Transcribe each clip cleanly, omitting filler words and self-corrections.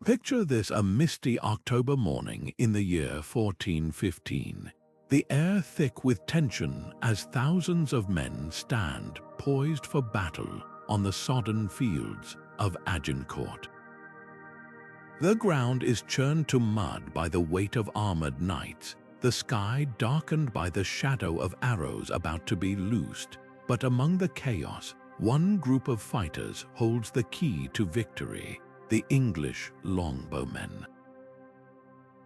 Picture this: a misty October morning in the year 1415. The air thick with tension as thousands of men stand poised for battle on the sodden fields of Agincourt. The ground is churned to mud by the weight of armored knights, the sky darkened by the shadow of arrows about to be loosed. But among the chaos, one group of fighters holds the key to victory: the English Longbowmen.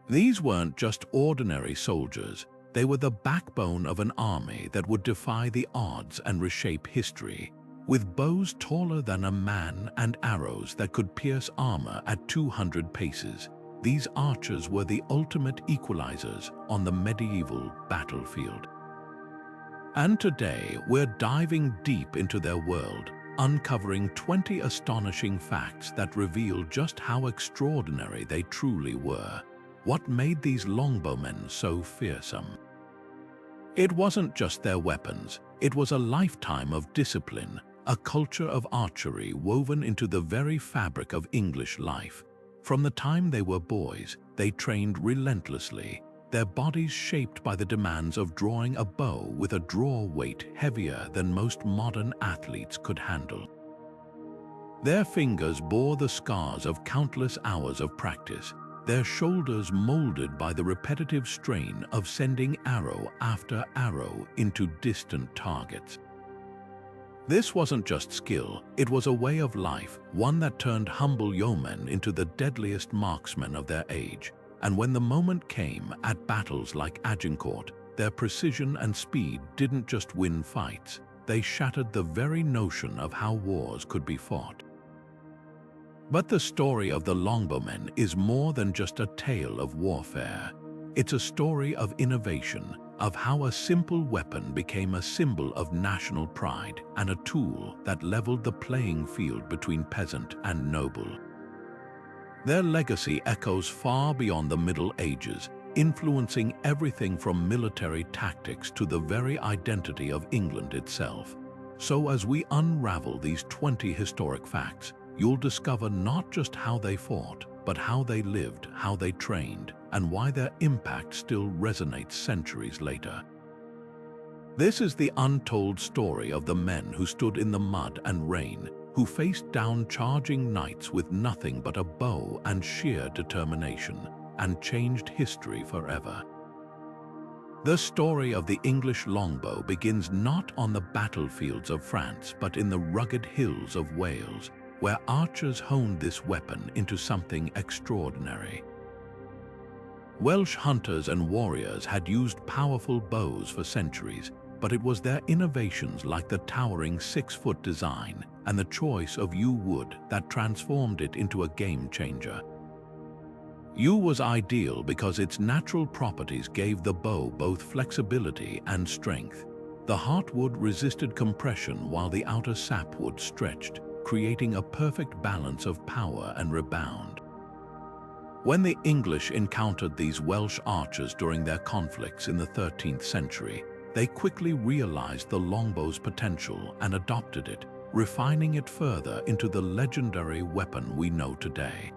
These weren't just ordinary soldiers, they were the backbone of an army that would defy the odds and reshape history. With bows taller than a man and arrows that could pierce armor at 200 paces, these archers were the ultimate equalizers on the medieval battlefield. And today, we're diving deep into their world, uncovering 20 astonishing facts that reveal just how extraordinary they truly were. What made these Longbowmen so fearsome? It wasn't just their weapons, it was a lifetime of discipline, a culture of archery woven into the very fabric of English life. From the time they were boys, they trained relentlessly, their bodies shaped by the demands of drawing a bow with a draw weight heavier than most modern athletes could handle. Their fingers bore the scars of countless hours of practice, their shoulders molded by the repetitive strain of sending arrow after arrow into distant targets. This wasn't just skill, it was a way of life, one that turned humble yeomen into the deadliest marksmen of their age. And when the moment came at battles like Agincourt, their precision and speed didn't just win fights, they shattered the very notion of how wars could be fought. But the story of the Longbowmen is more than just a tale of warfare. It's a story of innovation, of how a simple weapon became a symbol of national pride and a tool that leveled the playing field between peasant and noble. Their legacy echoes far beyond the Middle Ages, influencing everything from military tactics to the very identity of England itself. So as we unravel these 20 historic facts, you'll discover not just how they fought, but how they lived, how they trained, and why their impact still resonates centuries later. This is the untold story of the men who stood in the mud and rain, who faced down charging knights with nothing but a bow and sheer determination, and changed history forever. The story of the English longbow begins not on the battlefields of France, but in the rugged hills of Wales, where archers honed this weapon into something extraordinary. Welsh hunters and warriors had used powerful bows for centuries, but it was their innovations like the towering 6-foot design and the choice of yew wood that transformed it into a game-changer. Yew was ideal because its natural properties gave the bow both flexibility and strength. The heartwood resisted compression while the outer sapwood stretched, creating a perfect balance of power and rebound. When the English encountered these Welsh archers during their conflicts in the 13th century, they quickly realized the longbow's potential and adopted it, refining it further into the legendary weapon we know today.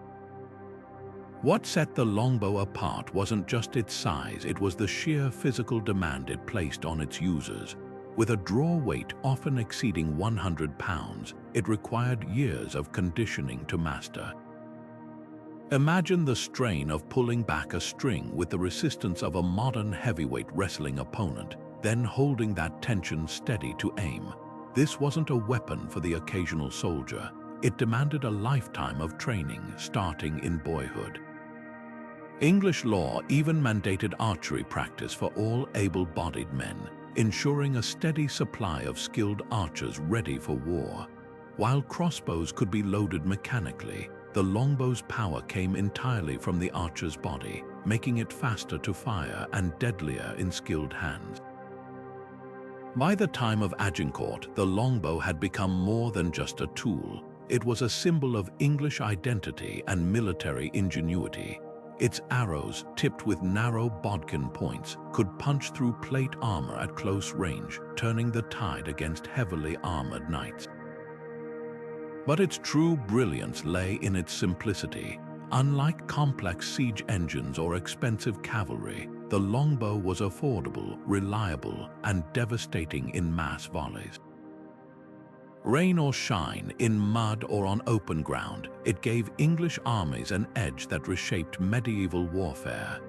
What set the longbow apart wasn't just its size, it was the sheer physical demand it placed on its users. With a draw weight often exceeding 100 pounds, it required years of conditioning to master. Imagine the strain of pulling back a string with the resistance of a modern heavyweight wrestling opponent, then holding that tension steady to aim. This wasn't a weapon for the occasional soldier. It demanded a lifetime of training, starting in boyhood. English law even mandated archery practice for all able-bodied men, ensuring a steady supply of skilled archers ready for war. While crossbows could be loaded mechanically, the longbow's power came entirely from the archer's body, making it faster to fire and deadlier in skilled hands. By the time of Agincourt, the longbow had become more than just a tool. It was a symbol of English identity and military ingenuity. Its arrows, tipped with narrow bodkin points, could punch through plate armor at close range, turning the tide against heavily armored knights. But its true brilliance lay in its simplicity. Unlike complex siege engines or expensive cavalry, the longbow was affordable, reliable, and devastating in mass volleys. Rain or shine, in mud or on open ground, it gave English armies an edge that reshaped medieval warfare.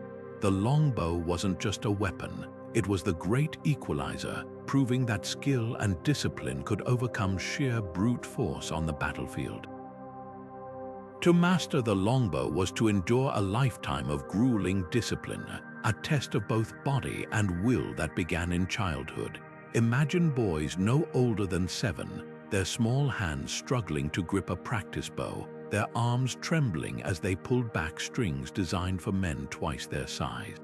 The longbow wasn't just a weapon, it was the great equalizer, proving that skill and discipline could overcome sheer brute force on the battlefield. To master the longbow was to endure a lifetime of grueling discipline, a test of both body and will that began in childhood. Imagine boys no older than 7, their small hands struggling to grip a practice bow, their arms trembling as they pulled back strings designed for men twice their size.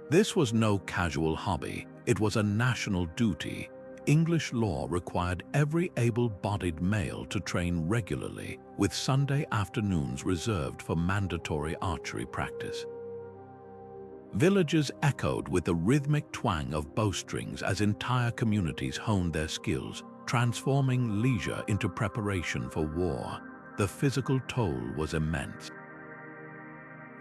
This was no casual hobby, it was a national duty. English law required every able-bodied male to train regularly, with Sunday afternoons reserved for mandatory archery practice. Villages echoed with the rhythmic twang of bowstrings as entire communities honed their skills, transforming leisure into preparation for war. The physical toll was immense.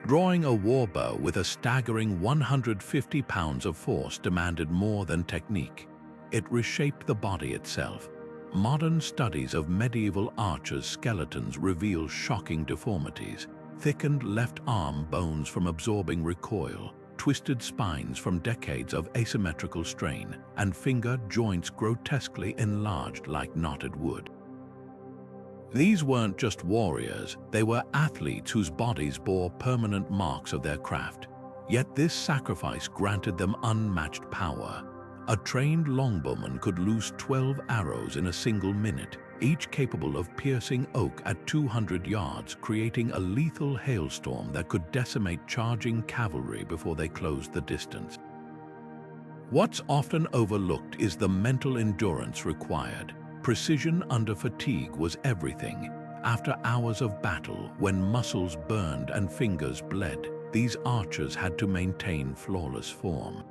Drawing a war bow with a staggering 150 pounds of force demanded more than technique. It reshaped the body itself. Modern studies of medieval archers' skeletons reveal shocking deformities: thickened left arm bones from absorbing recoil, twisted spines from decades of asymmetrical strain, and finger joints grotesquely enlarged like knotted wood. These weren't just warriors, they were athletes whose bodies bore permanent marks of their craft. Yet this sacrifice granted them unmatched power. A trained longbowman could loose 12 arrows in a single minute, each capable of piercing oak at 200 yards, creating a lethal hailstorm that could decimate charging cavalry before they closed the distance. What's often overlooked is the mental endurance required. Precision under fatigue was everything. After hours of battle, when muscles burned and fingers bled, these archers had to maintain flawless form.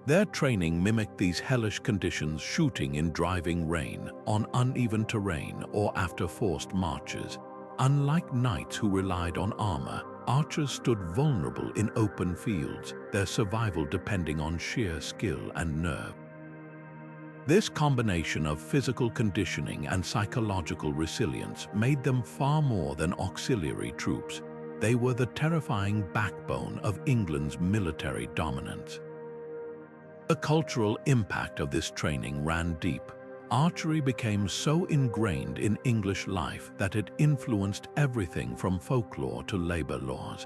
Their training mimicked these hellish conditions, shooting in driving rain, on uneven terrain, or after forced marches. Unlike knights who relied on armor, archers stood vulnerable in open fields, their survival depending on sheer skill and nerve. This combination of physical conditioning and psychological resilience made them far more than auxiliary troops. They were the terrifying backbone of England's military dominance. The cultural impact of this training ran deep. Archery became so ingrained in English life that it influenced everything from folklore to labor laws.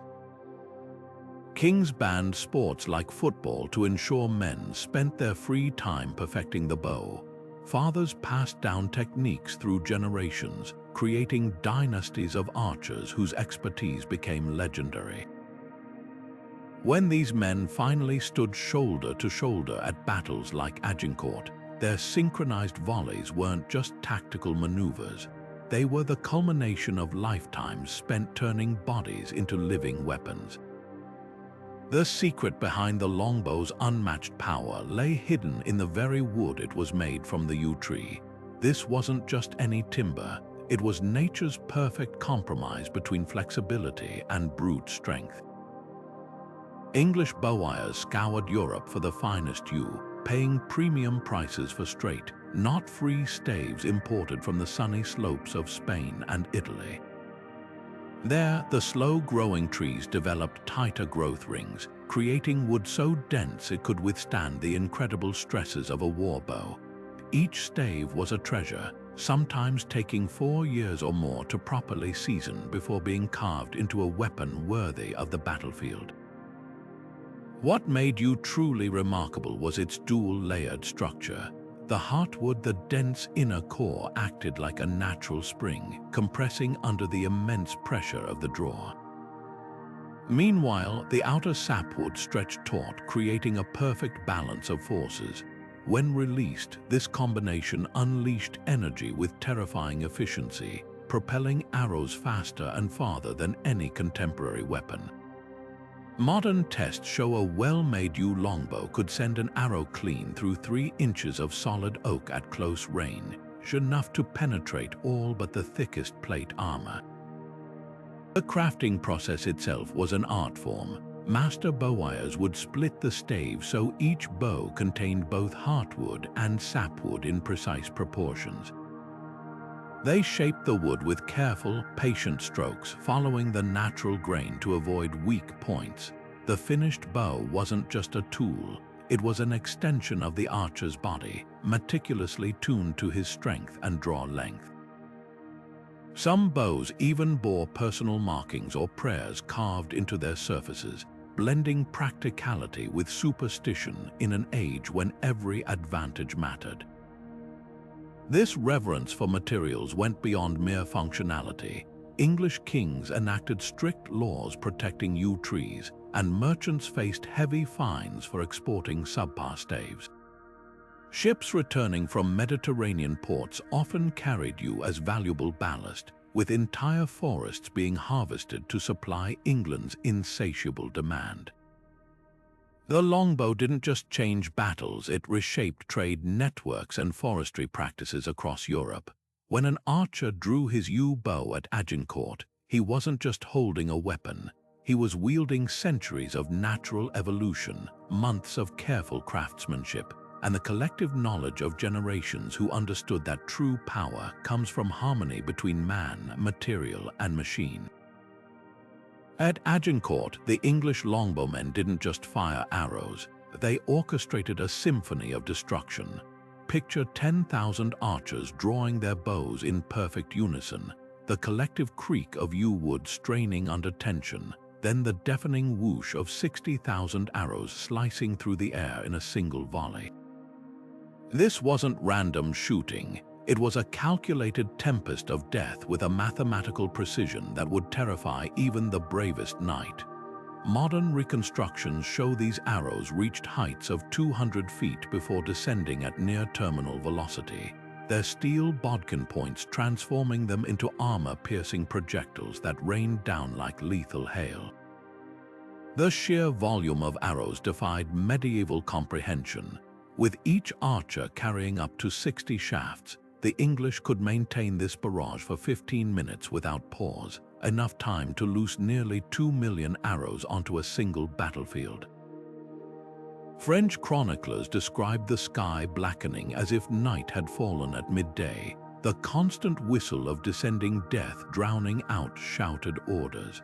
Kings banned sports like football to ensure men spent their free time perfecting the bow. Fathers passed down techniques through generations, creating dynasties of archers whose expertise became legendary. When these men finally stood shoulder to shoulder at battles like Agincourt, their synchronized volleys weren't just tactical maneuvers. They were the culmination of lifetimes spent turning bodies into living weapons. The secret behind the longbow's unmatched power lay hidden in the very wood it was made from, the yew tree. This wasn't just any timber, it was nature's perfect compromise between flexibility and brute strength. English bowwires scoured Europe for the finest yew, paying premium prices for straight, not free staves imported from the sunny slopes of Spain and Italy. There, the slow-growing trees developed tighter growth rings, creating wood so dense it could withstand the incredible stresses of a war bow. Each stave was a treasure, sometimes taking 4 years or more to properly season before being carved into a weapon worthy of the battlefield. What made yew truly remarkable was its dual-layered structure. The heartwood, the dense inner core, acted like a natural spring, compressing under the immense pressure of the draw. Meanwhile, the outer sapwood stretched taut, creating a perfect balance of forces. When released, this combination unleashed energy with terrifying efficiency, propelling arrows faster and farther than any contemporary weapon. Modern tests show a well-made yew longbow could send an arrow clean through 3 inches of solid oak at close range, enough to penetrate all but the thickest plate armor. The crafting process itself was an art form. Master bowwires would split the stave so each bow contained both heartwood and sapwood in precise proportions. They shaped the wood with careful, patient strokes, following the natural grain to avoid weak points. The finished bow wasn't just a tool, it was an extension of the archer's body, meticulously tuned to his strength and draw length. Some bows even bore personal markings or prayers carved into their surfaces, blending practicality with superstition in an age when every advantage mattered. This reverence for materials went beyond mere functionality. English kings enacted strict laws protecting yew trees, and merchants faced heavy fines for exporting subpar staves. Ships returning from Mediterranean ports often carried yew as valuable ballast, with entire forests being harvested to supply England's insatiable demand. The longbow didn't just change battles, it reshaped trade networks and forestry practices across Europe. When an archer drew his yew bow at Agincourt, he wasn't just holding a weapon, he was wielding centuries of natural evolution, months of careful craftsmanship, and the collective knowledge of generations who understood that true power comes from harmony between man, material, and machine. At Agincourt, the English longbowmen didn't just fire arrows, they orchestrated a symphony of destruction. Picture 10,000 archers drawing their bows in perfect unison, the collective creak of yew wood straining under tension, then the deafening whoosh of 60,000 arrows slicing through the air in a single volley. This wasn't random shooting, it was a calculated tempest of death with a mathematical precision that would terrify even the bravest knight. Modern reconstructions show these arrows reached heights of 200 feet before descending at near-terminal velocity, their steel bodkin points transforming them into armor-piercing projectiles that rained down like lethal hail. The sheer volume of arrows defied medieval comprehension. With each archer carrying up to 60 shafts, the English could maintain this barrage for 15 minutes without pause, enough time to loose nearly 2 million arrows onto a single battlefield. French chroniclers described the sky blackening as if night had fallen at midday, the constant whistle of descending death drowning out shouted orders.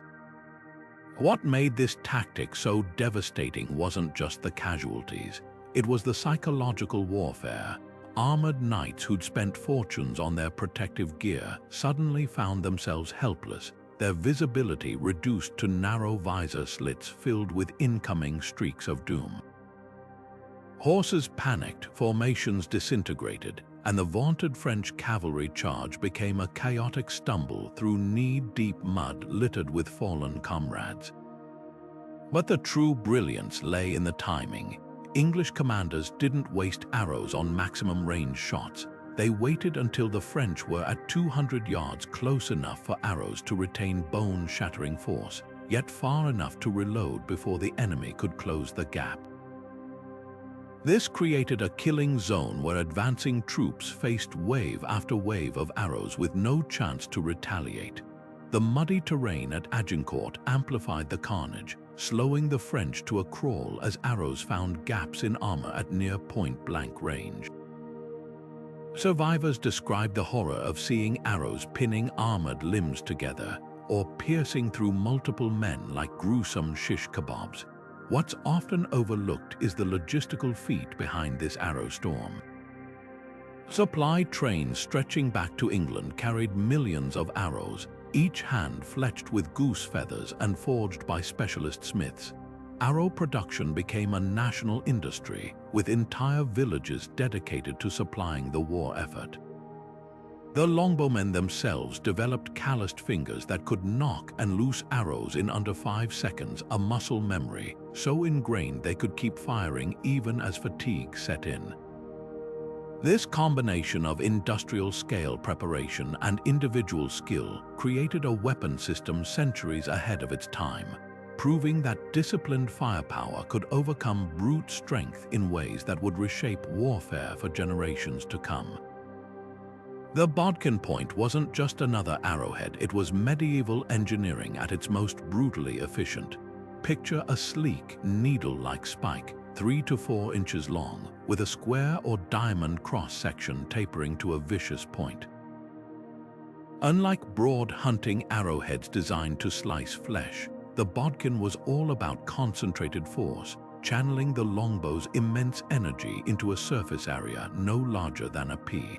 What made this tactic so devastating wasn't just the casualties. It was the psychological warfare. Armored knights who'd spent fortunes on their protective gear suddenly found themselves helpless, their visibility reduced to narrow visor slits filled with incoming streaks of doom. Horses panicked, formations disintegrated, and the vaunted French cavalry charge became a chaotic stumble through knee-deep mud littered with fallen comrades. But the true brilliance lay in the timing. English commanders didn't waste arrows on maximum range shots. They waited until the French were at 200 yards, close enough for arrows to retain bone-shattering force, yet far enough to reload before the enemy could close the gap. This created a killing zone where advancing troops faced wave after wave of arrows with no chance to retaliate. The muddy terrain at Agincourt amplified the carnage, slowing the French to a crawl as arrows found gaps in armor at near point-blank range. Survivors described the horror of seeing arrows pinning armored limbs together or piercing through multiple men like gruesome shish kebabs. What's often overlooked is the logistical feat behind this arrow storm. Supply trains stretching back to England carried millions of arrows, each hand fletched with goose feathers and forged by specialist smiths. Arrow production became a national industry, with entire villages dedicated to supplying the war effort. The longbowmen themselves developed calloused fingers that could knock and loose arrows in under 5 seconds, a muscle memory so ingrained they could keep firing even as fatigue set in. This combination of industrial-scale preparation and individual skill created a weapon system centuries ahead of its time, proving that disciplined firepower could overcome brute strength in ways that would reshape warfare for generations to come. The Bodkin point wasn't just another arrowhead, it was medieval engineering at its most brutally efficient. Picture a sleek, needle-like spike, 3 to 4 inches long, with a square or diamond cross-section tapering to a vicious point. Unlike broad hunting arrowheads designed to slice flesh, the Bodkin was all about concentrated force, channeling the longbow's immense energy into a surface area no larger than a pea.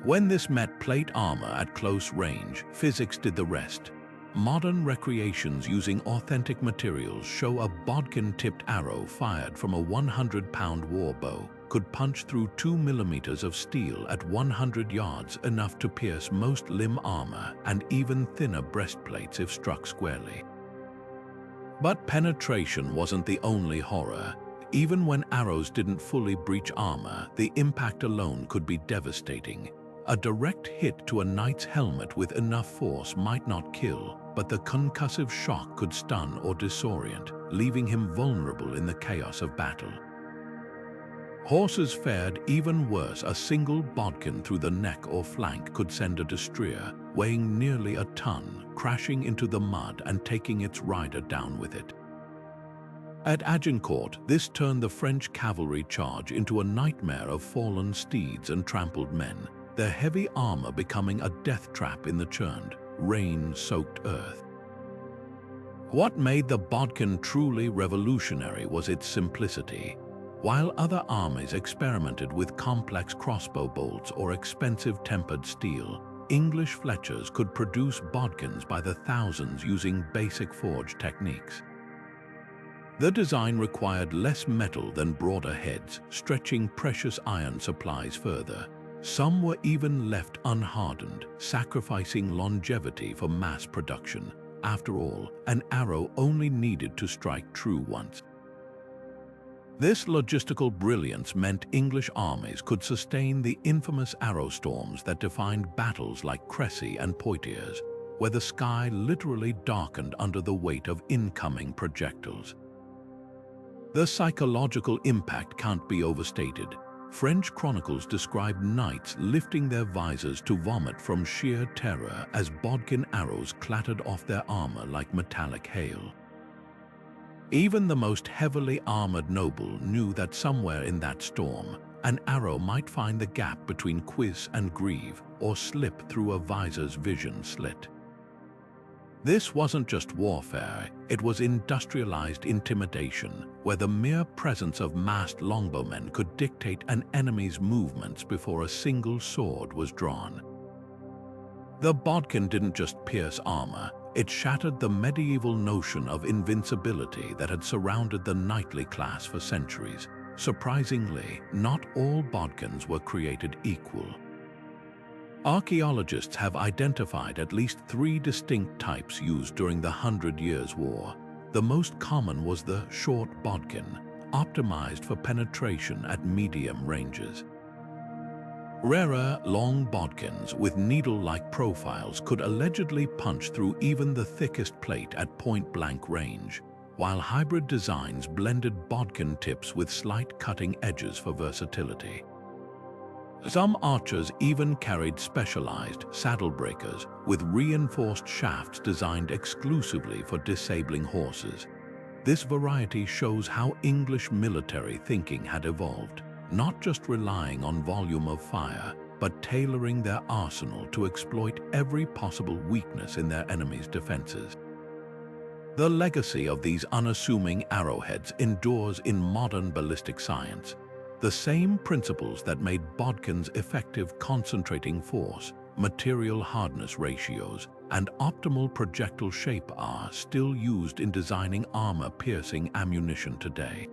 When this met plate armor at close range, physics did the rest. Modern recreations using authentic materials show a bodkin-tipped arrow fired from a 100-pound war bow could punch through 2 millimeters of steel at 100 yards, enough to pierce most limb armor and even thinner breastplates if struck squarely. But penetration wasn't the only horror. Even when arrows didn't fully breach armor, the impact alone could be devastating. A direct hit to a knight's helmet with enough force might not kill, but the concussive shock could stun or disorient, leaving him vulnerable in the chaos of battle. Horses fared even worse. A single bodkin through the neck or flank could send a destrier, weighing nearly a ton, crashing into the mud and taking its rider down with it. At Agincourt, this turned the French cavalry charge into a nightmare of fallen steeds and trampled men, their heavy armor becoming a death trap in the churned, rain-soaked earth. What made the bodkin truly revolutionary was its simplicity. While other armies experimented with complex crossbow bolts or expensive tempered steel, English fletchers could produce bodkins by the thousands using basic forge techniques. The design required less metal than broader heads, stretching precious iron supplies further. Some were even left unhardened, sacrificing longevity for mass production. After all, an arrow only needed to strike true once. This logistical brilliance meant English armies could sustain the infamous arrow storms that defined battles like Crécy and Poitiers, where the sky literally darkened under the weight of incoming projectiles. The psychological impact can't be overstated. French chronicles describe knights lifting their visors to vomit from sheer terror as bodkin arrows clattered off their armor like metallic hail. Even the most heavily armored noble knew that somewhere in that storm, an arrow might find the gap between cuisse and greave or slip through a visor's vision slit. This wasn't just warfare, it was industrialized intimidation, where the mere presence of masked longbowmen could dictate an enemy's movements before a single sword was drawn. The bodkin didn't just pierce armor, it shattered the medieval notion of invincibility that had surrounded the knightly class for centuries. Surprisingly, not all bodkins were created equal. Archaeologists have identified at least 3 distinct types used during the 100 Years' War. The most common was the short bodkin, optimized for penetration at medium ranges. Rarer, long bodkins with needle-like profiles could allegedly punch through even the thickest plate at point-blank range, while hybrid designs blended bodkin tips with slight cutting edges for versatility. Some archers even carried specialized saddle breakers with reinforced shafts designed exclusively for disabling horses. This variety shows how English military thinking had evolved, not just relying on volume of fire, but tailoring their arsenal to exploit every possible weakness in their enemy's defenses. The legacy of these unassuming arrowheads endures in modern ballistic science. The same principles that made bodkins effective, concentrating force, material hardness ratios, and optimal projectile shape are still used in designing armor-piercing ammunition today.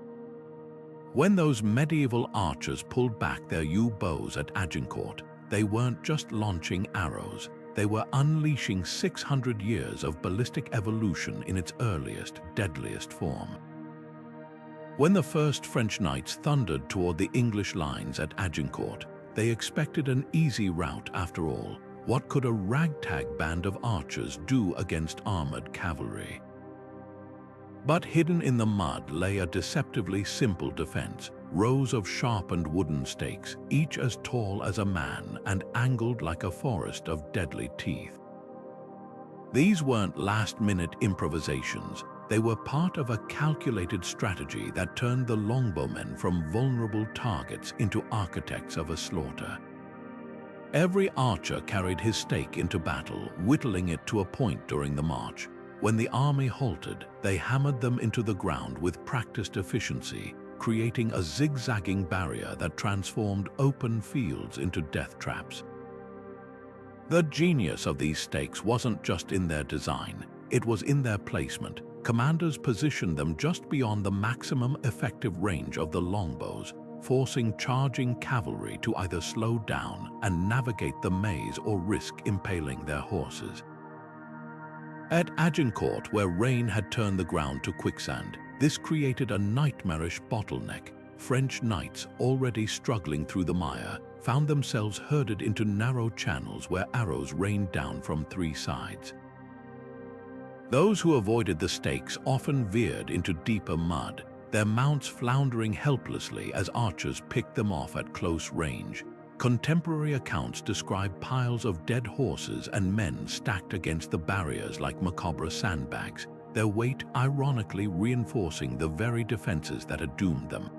When those medieval archers pulled back their yew bows at Agincourt, they weren't just launching arrows, they were unleashing 600 years of ballistic evolution in its earliest, deadliest form. When the first French knights thundered toward the English lines at Agincourt, they expected an easy rout after all. What could a ragtag band of archers do against armored cavalry? But hidden in the mud lay a deceptively simple defense, rows of sharpened wooden stakes, each as tall as a man and angled like a forest of deadly teeth. These weren't last-minute improvisations. They were part of a calculated strategy that turned the Longbowmen from vulnerable targets into architects of a slaughter. Every archer carried his stake into battle, whittling it to a point during the march. When the army halted, they hammered them into the ground with practiced efficiency, creating a zigzagging barrier that transformed open fields into death traps. The genius of these stakes wasn't just in their design, it was in their placement. Commanders positioned them just beyond the maximum effective range of the longbows, forcing charging cavalry to either slow down and navigate the maze or risk impaling their horses. At Agincourt, where rain had turned the ground to quicksand, this created a nightmarish bottleneck. French knights, already struggling through the mire, found themselves herded into narrow channels where arrows rained down from three sides. Those who avoided the stakes often veered into deeper mud, their mounts floundering helplessly as archers picked them off at close range. Contemporary accounts describe piles of dead horses and men stacked against the barriers like macabre sandbags, their weight ironically reinforcing the very defenses that had doomed them.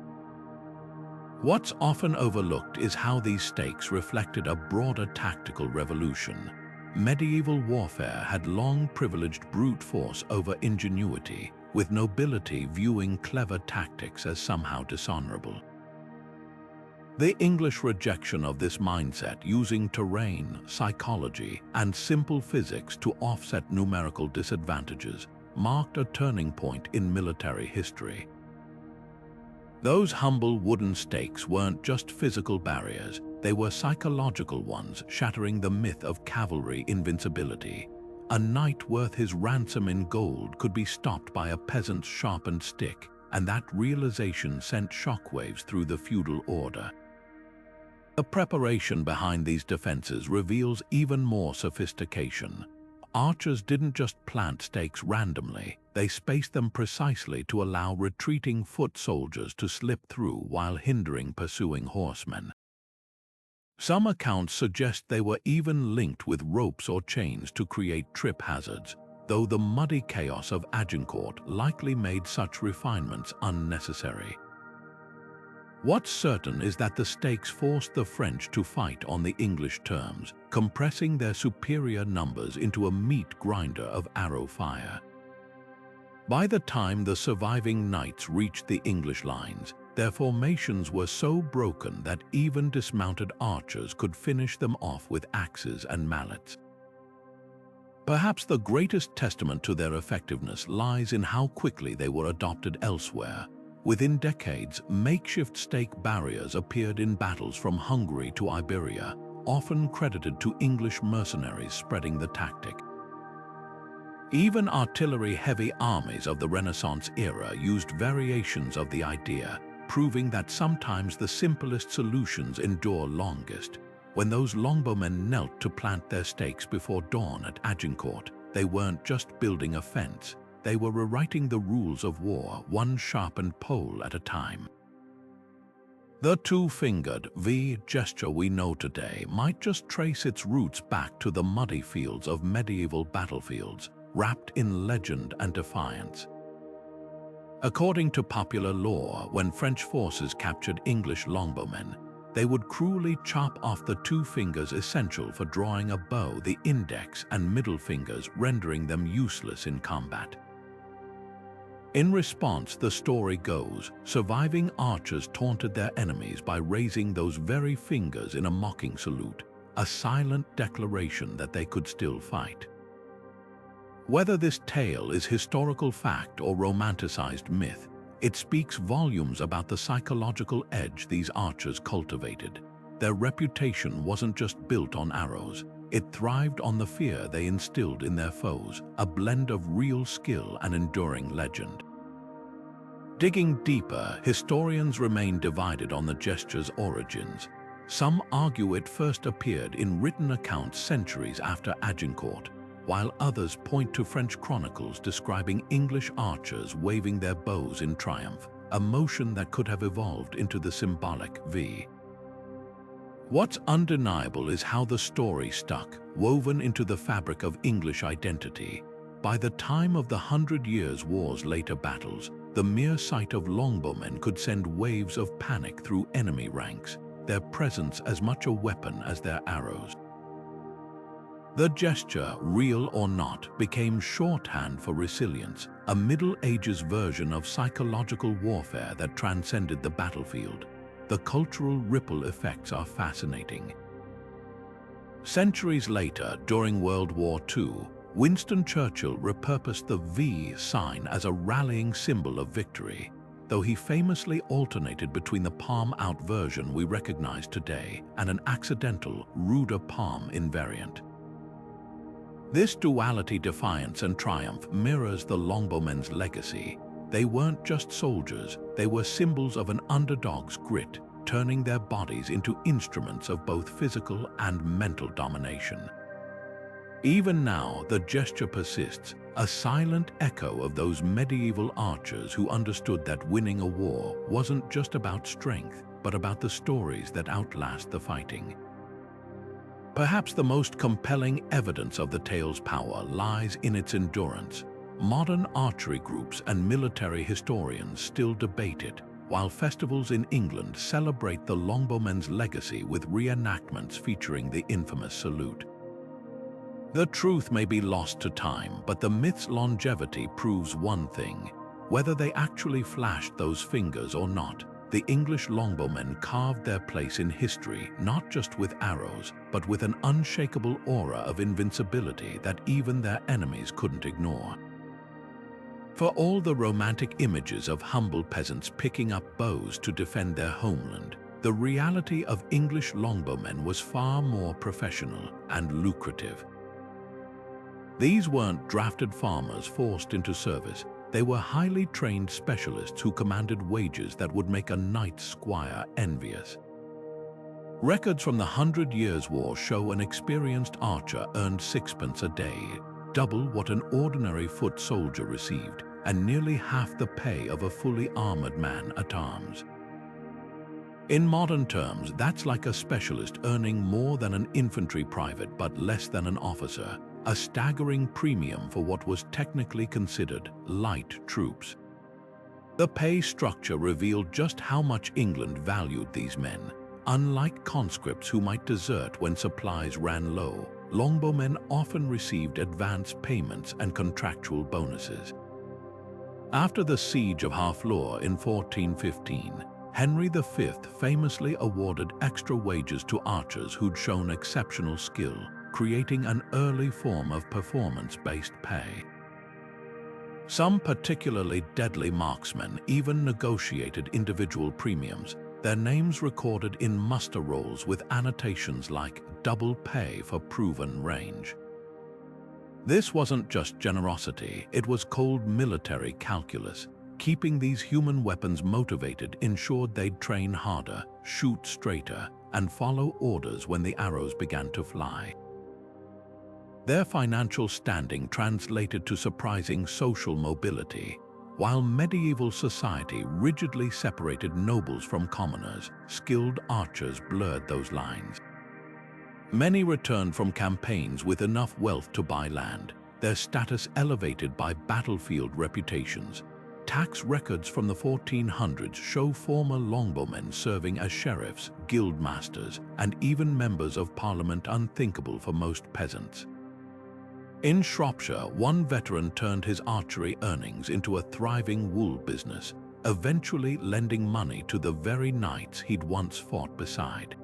What's often overlooked is how these stakes reflected a broader tactical revolution. Medieval warfare had long privileged brute force over ingenuity, with nobility viewing clever tactics as somehow dishonorable. The English rejection of this mindset, using terrain, psychology, and simple physics to offset numerical disadvantages, marked a turning point in military history. Those humble wooden stakes weren't just physical barriers, they were psychological ones, shattering the myth of cavalry invincibility. A knight worth his ransom in gold could be stopped by a peasant's sharpened stick, and that realization sent shockwaves through the feudal order. The preparation behind these defenses reveals even more sophistication. Archers didn't just plant stakes randomly, they spaced them precisely to allow retreating foot soldiers to slip through while hindering pursuing horsemen. Some accounts suggest they were even linked with ropes or chains to create trip hazards, though the muddy chaos of Agincourt likely made such refinements unnecessary. What's certain is that the stakes forced the French to fight on the English terms, compressing their superior numbers into a meat grinder of arrow fire. By the time the surviving knights reached the English lines, their formations were so broken that even dismounted archers could finish them off with axes and mallets. Perhaps the greatest testament to their effectiveness lies in how quickly they were adopted elsewhere. Within decades, makeshift stake barriers appeared in battles from Hungary to Iberia, often credited to English mercenaries spreading the tactic. Even artillery-heavy armies of the Renaissance era used variations of the idea, proving that sometimes the simplest solutions endure longest. When those longbowmen knelt to plant their stakes before dawn at Agincourt, they weren't just building a fence. They were rewriting the rules of war, one sharpened pole at a time. The two-fingered V gesture we know today might just trace its roots back to the muddy fields of medieval battlefields, wrapped in legend and defiance. According to popular lore, when French forces captured English longbowmen, they would cruelly chop off the two fingers essential for drawing a bow, the index and middle fingers, rendering them useless in combat. In response, the story goes, surviving archers taunted their enemies by raising those very fingers in a mocking salute, a silent declaration that they could still fight. Whether this tale is historical fact or romanticized myth, it speaks volumes about the psychological edge these archers cultivated. Their reputation wasn't just built on arrows, it thrived on the fear they instilled in their foes, a blend of real skill and enduring legend. Digging deeper, historians remain divided on the gesture's origins. Some argue it first appeared in written accounts centuries after Agincourt, while others point to French chronicles describing English archers waving their bows in triumph, a motion that could have evolved into the symbolic V. What's undeniable is how the story stuck, woven into the fabric of English identity. By the time of the Hundred Years' War's later battles, the mere sight of longbowmen could send waves of panic through enemy ranks, their presence as much a weapon as their arrows. The gesture, real or not, became shorthand for resilience, a Middle Ages version of psychological warfare that transcended the battlefield. The cultural ripple effects are fascinating. Centuries later, during World War II, Winston Churchill repurposed the V sign as a rallying symbol of victory, though he famously alternated between the palm-out version we recognize today and an accidental, ruder palm invariant. This duality, defiance and triumph, mirrors the longbowmen's legacy. They weren't just soldiers, they were symbols of an underdog's grit, turning their bodies into instruments of both physical and mental domination. Even now, the gesture persists, a silent echo of those medieval archers who understood that winning a war wasn't just about strength, but about the stories that outlast the fighting. Perhaps the most compelling evidence of the tale's power lies in its endurance. Modern archery groups and military historians still debate it, while festivals in England celebrate the longbowmen's legacy with reenactments featuring the infamous salute. The truth may be lost to time, but the myth's longevity proves one thing. Whether they actually flashed those fingers or not, the English longbowmen carved their place in history not just with arrows, but with an unshakable aura of invincibility that even their enemies couldn't ignore. For all the romantic images of humble peasants picking up bows to defend their homeland, the reality of English longbowmen was far more professional and lucrative. These weren't drafted farmers forced into service. They were highly trained specialists who commanded wages that would make a knight squire envious. Records from the 100 Years' War show an experienced archer earned sixpence a day, double what an ordinary foot soldier received, and nearly half the pay of a fully armored man at arms. In modern terms, that's like a specialist earning more than an infantry private but less than an officer, a staggering premium for what was technically considered light troops. The pay structure revealed just how much England valued these men. Unlike conscripts who might desert when supplies ran low, longbowmen often received advance payments and contractual bonuses. After the Siege of Harfleur in 1415, Henry V famously awarded extra wages to archers who'd shown exceptional skill, creating an early form of performance-based pay. Some particularly deadly marksmen even negotiated individual premiums, their names recorded in muster rolls with annotations like double pay for proven range. This wasn't just generosity, it was cold military calculus. Keeping these human weapons motivated ensured they'd train harder, shoot straighter, and follow orders when the arrows began to fly. Their financial standing translated to surprising social mobility. While medieval society rigidly separated nobles from commoners, skilled archers blurred those lines. Many returned from campaigns with enough wealth to buy land, their status elevated by battlefield reputations. Tax records from the 1400s show former longbowmen serving as sheriffs, guildmasters, and even members of parliament, unthinkable for most peasants. In Shropshire, one veteran turned his archery earnings into a thriving wool business, eventually lending money to the very knights he'd once fought beside.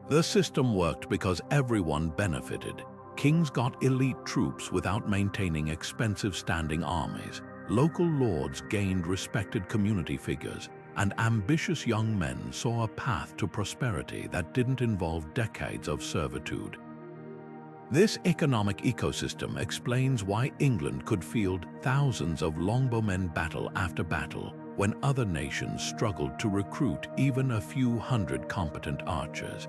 The system worked because everyone benefited. Kings got elite troops without maintaining expensive standing armies. Local lords gained respected community figures, and ambitious young men saw a path to prosperity that didn't involve decades of servitude. This economic ecosystem explains why England could field thousands of longbowmen battle after battle, when other nations struggled to recruit even a few hundred competent archers.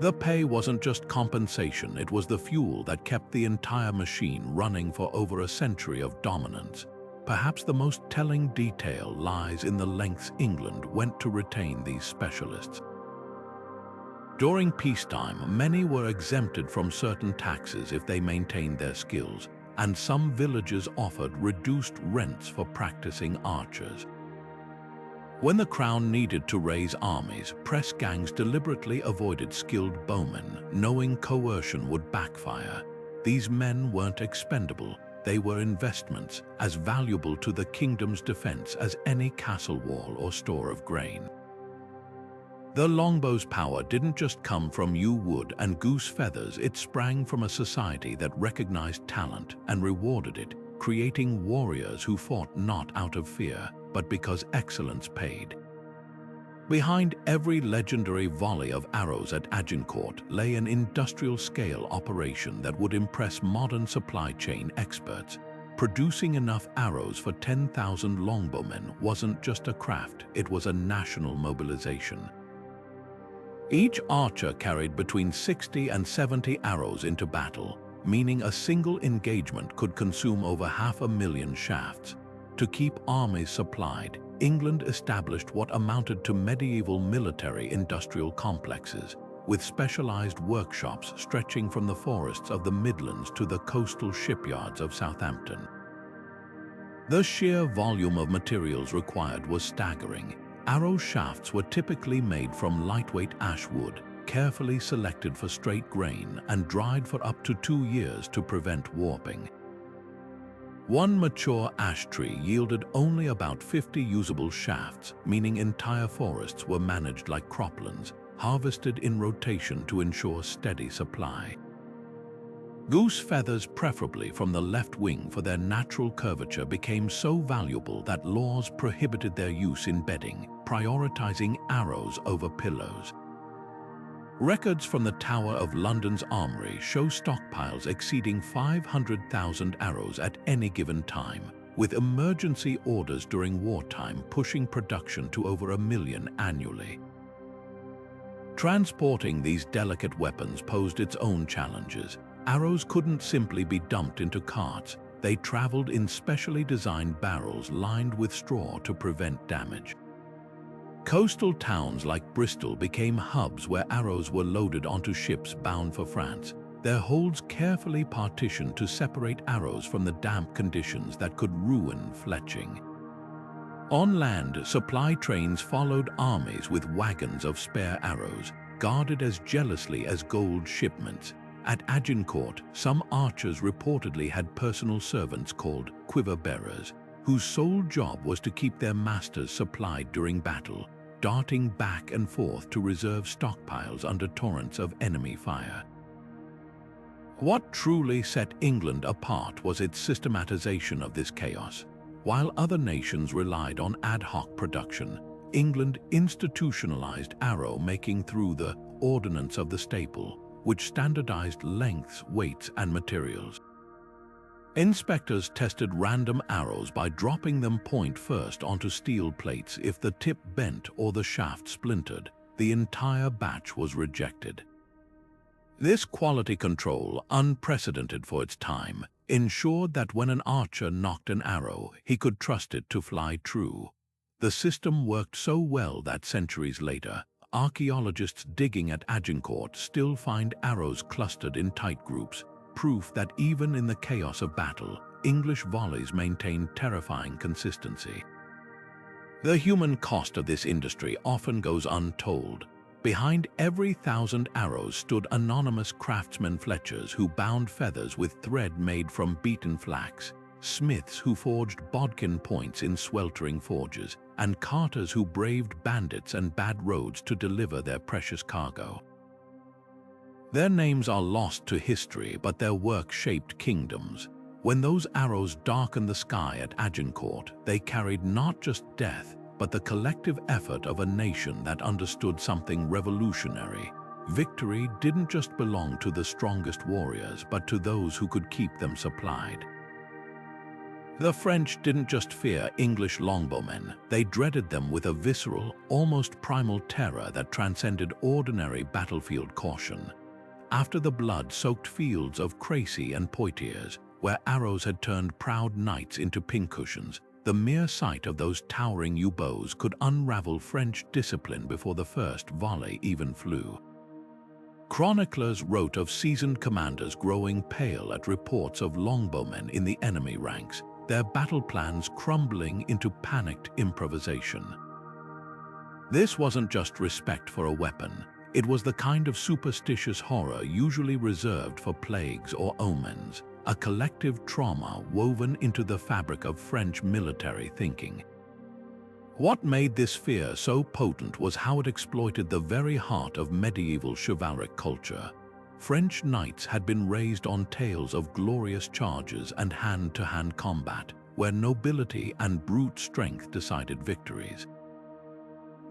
The pay wasn't just compensation, it was the fuel that kept the entire machine running for over a century of dominance. perhaps the most telling detail lies in the lengths England went to retain these specialists. During peacetime, many were exempted from certain taxes if they maintained their skills, and some villages offered reduced rents for practicing archers. When the crown needed to raise armies, press gangs deliberately avoided skilled bowmen, knowing coercion would backfire. These men weren't expendable, they were investments, as valuable to the kingdom's defense as any castle wall or store of grain. The longbow's power didn't just come from yew wood and goose feathers, it sprang from a society that recognized talent and rewarded it, creating warriors who fought not out of fear, but because excellence paid. Behind every legendary volley of arrows at Agincourt lay an industrial-scale operation that would impress modern supply chain experts. Producing enough arrows for 10,000 longbowmen wasn't just a craft, it was a national mobilization. Each archer carried between 60 and 70 arrows into battle, meaning a single engagement could consume over 500,000 shafts. To keep armies supplied, England established what amounted to medieval military-industrial complexes, with specialized workshops stretching from the forests of the Midlands to the coastal shipyards of Southampton. The sheer volume of materials required was staggering. Arrow shafts were typically made from lightweight ash wood, carefully selected for straight grain and dried for up to 2 years to prevent warping. One mature ash tree yielded only about 50 usable shafts, meaning entire forests were managed like croplands, harvested in rotation to ensure steady supply. Goose feathers, preferably from the left wing for their natural curvature, became so valuable that laws prohibited their use in bedding, prioritizing arrows over pillows. Records from the Tower of London's Armory show stockpiles exceeding 500,000 arrows at any given time, with emergency orders during wartime pushing production to over 1 million annually. Transporting these delicate weapons posed its own challenges. Arrows couldn't simply be dumped into carts. They traveled in specially designed barrels lined with straw to prevent damage. Coastal towns like Bristol became hubs where arrows were loaded onto ships bound for France, their holds carefully partitioned to separate arrows from the damp conditions that could ruin fletching. On land, supply trains followed armies with wagons of spare arrows, guarded as jealously as gold shipments. At Agincourt, some archers reportedly had personal servants called quiver bearers, whose sole job was to keep their masters supplied during battle, darting back and forth to reserve stockpiles under torrents of enemy fire. What truly set England apart was its systematization of this chaos. While other nations relied on ad hoc production, England institutionalized arrow making through the Ordinance of the Staple, which standardized lengths, weights, and materials. Inspectors tested random arrows by dropping them point first onto steel plates. If the tip bent or the shaft splintered, the entire batch was rejected. This quality control, unprecedented for its time, ensured that when an archer nocked an arrow, he could trust it to fly true. The system worked so well that centuries later, archaeologists digging at Agincourt still find arrows clustered in tight groups, proof that even in the chaos of battle, English volleys maintained terrifying consistency. The human cost of this industry often goes untold. Behind every 1,000 arrows stood anonymous craftsmen, fletchers who bound feathers with thread made from beaten flax, smiths who forged bodkin points in sweltering forges, and carters who braved bandits and bad roads to deliver their precious cargo. Their names are lost to history, but their work shaped kingdoms. When those arrows darkened the sky at Agincourt, they carried not just death, but the collective effort of a nation that understood something revolutionary. Victory didn't just belong to the strongest warriors, but to those who could keep them supplied. The French didn't just fear English longbowmen, they dreaded them with a visceral, almost primal terror that transcended ordinary battlefield caution. After the blood-soaked fields of Crécy and Poitiers, where arrows had turned proud knights into pincushions. The mere sight of those towering yew bows could unravel French discipline before the first volley even flew. Chroniclers wrote of seasoned commanders growing pale at reports of longbowmen in the enemy ranks, their battle plans crumbling into panicked improvisation. This wasn't just respect for a weapon, it was the kind of superstitious horror usually reserved for plagues or omens, a collective trauma woven into the fabric of French military thinking. What made this fear so potent was how it exploited the very heart of medieval chivalric culture. French knights had been raised on tales of glorious charges and hand-to-hand combat, where nobility and brute strength decided victories.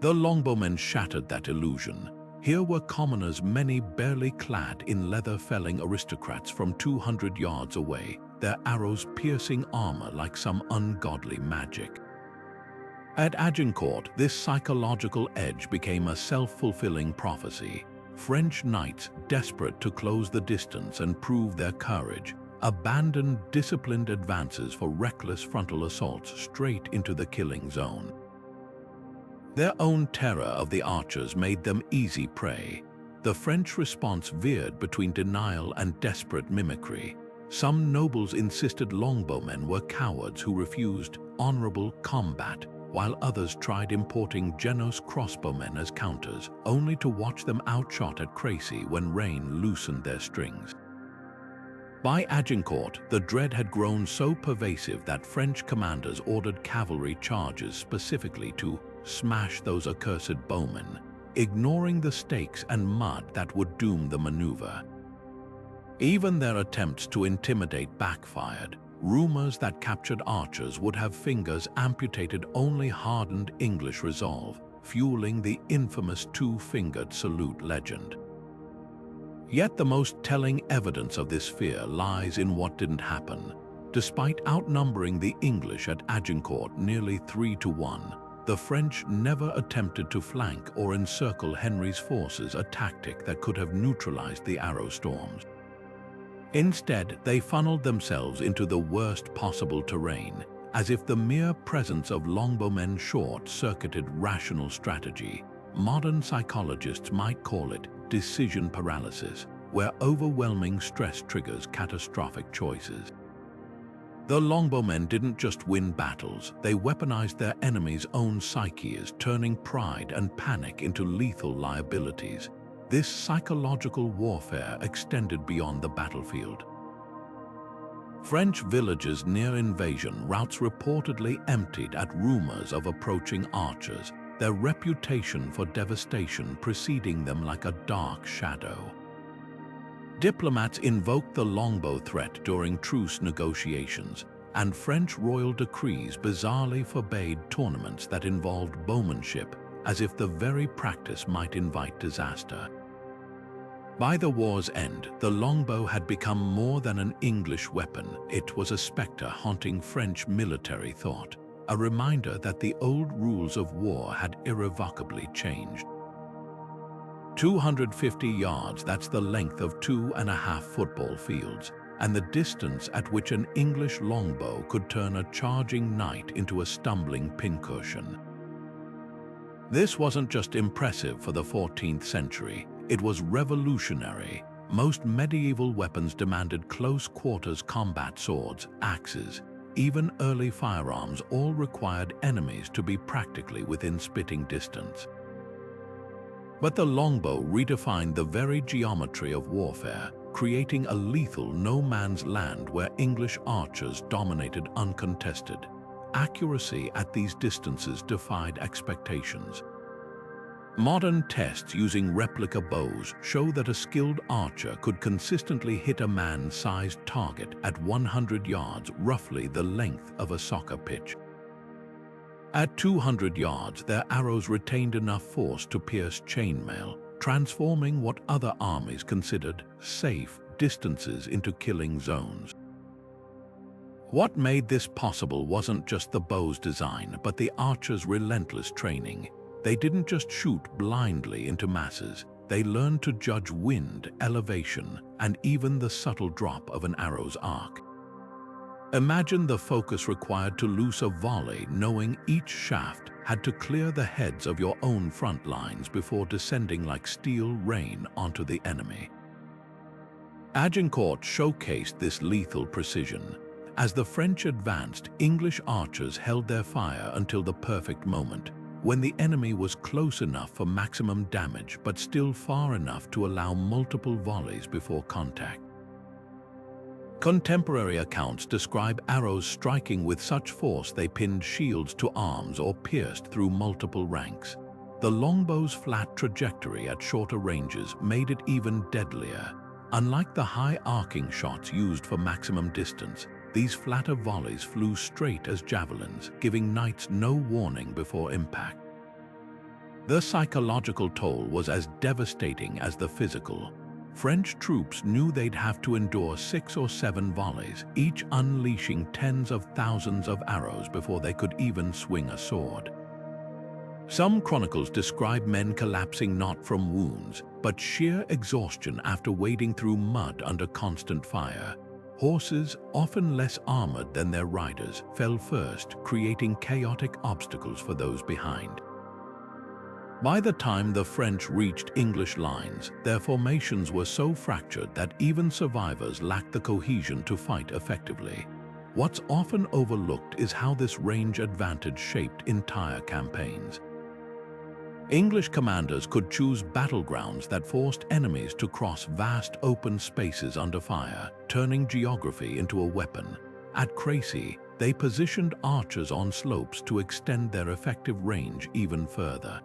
The longbowmen shattered that illusion. Here were commoners, many barely clad in leather, felling aristocrats from 200 yards away, their arrows piercing armor like some ungodly magic. At Agincourt, this psychological edge became a self-fulfilling prophecy. French knights, desperate to close the distance and prove their courage, abandoned disciplined advances for reckless frontal assaults straight into the killing zone. Their own terror of the archers made them easy prey. The French response veered between denial and desperate mimicry. Some nobles insisted longbowmen were cowards who refused honorable combat, while others tried importing Genos crossbowmen as counters, only to watch them outshot at Crécy when rain loosened their strings. By Agincourt, the dread had grown so pervasive that French commanders ordered cavalry charges specifically to smash those accursed bowmen, ignoring the stakes and mud that would doom the maneuver. Even their attempts to intimidate backfired. Rumors that captured archers would have fingers amputated only hardened English resolve, fueling the infamous two-fingered salute legend. Yet the most telling evidence of this fear lies in what didn't happen. Despite outnumbering the English at Agincourt nearly 3-1, the French never attempted to flank or encircle Henry's forces, a tactic that could have neutralized the arrow storms. Instead, they funneled themselves into the worst possible terrain, as if the mere presence of longbowmen short-circuited rational strategy. Modern psychologists might call it decision paralysis, where overwhelming stress triggers catastrophic choices. The longbowmen didn't just win battles, they weaponized their enemy's own psyches, turning pride and panic into lethal liabilities. This psychological warfare extended beyond the battlefield. French villages near invasion routes reportedly emptied at rumors of approaching archers, their reputation for devastation preceding them like a dark shadow. Diplomats invoked the longbow threat during truce negotiations, and French royal decrees bizarrely forbade tournaments that involved bowmanship, as if the very practice might invite disaster. By the war's end, the longbow had become more than an English weapon. It was a specter haunting French military thought, a reminder that the old rules of war had irrevocably changed. 250 yards, that's the length of 2.5 football fields, and the distance at which an English longbow could turn a charging knight into a stumbling pincushion. This wasn't just impressive for the 14th century, it was revolutionary. Most medieval weapons demanded close-quarters combat, swords, axes, even early firearms all required enemies to be practically within spitting distance. But the longbow redefined the very geometry of warfare, creating a lethal no-man's land where English archers dominated uncontested. Accuracy at these distances defied expectations. Modern tests using replica bows show that a skilled archer could consistently hit a man-sized target at 100 yards, roughly the length of a soccer pitch. At 200 yards, their arrows retained enough force to pierce chainmail, transforming what other armies considered safe distances into killing zones. What made this possible wasn't just the bow's design, but the archers' relentless training. They didn't just shoot blindly into masses. They learned to judge wind, elevation, and even the subtle drop of an arrow's arc. Imagine the focus required to loose a volley, knowing each shaft had to clear the heads of your own front lines before descending like steel rain onto the enemy. Agincourt showcased this lethal precision. As the French advanced, English archers held their fire until the perfect moment, when the enemy was close enough for maximum damage but still far enough to allow multiple volleys before contact. Contemporary accounts describe arrows striking with such force they pinned shields to arms or pierced through multiple ranks. The longbow's flat trajectory at shorter ranges made it even deadlier. Unlike the high arcing shots used for maximum distance, these flatter volleys flew straight as javelins, giving knights no warning before impact. The psychological toll was as devastating as the physical. French troops knew they'd have to endure 6 or 7 volleys, each unleashing tens of thousands of arrows before they could even swing a sword. Some chronicles describe men collapsing not from wounds, but sheer exhaustion after wading through mud under constant fire. Horses, often less armored than their riders, fell first, creating chaotic obstacles for those behind. By the time the French reached English lines, their formations were so fractured that even survivors lacked the cohesion to fight effectively. What's often overlooked is how this range advantage shaped entire campaigns. English commanders could choose battlegrounds that forced enemies to cross vast open spaces under fire, turning geography into a weapon. At Crecy, they positioned archers on slopes to extend their effective range even further.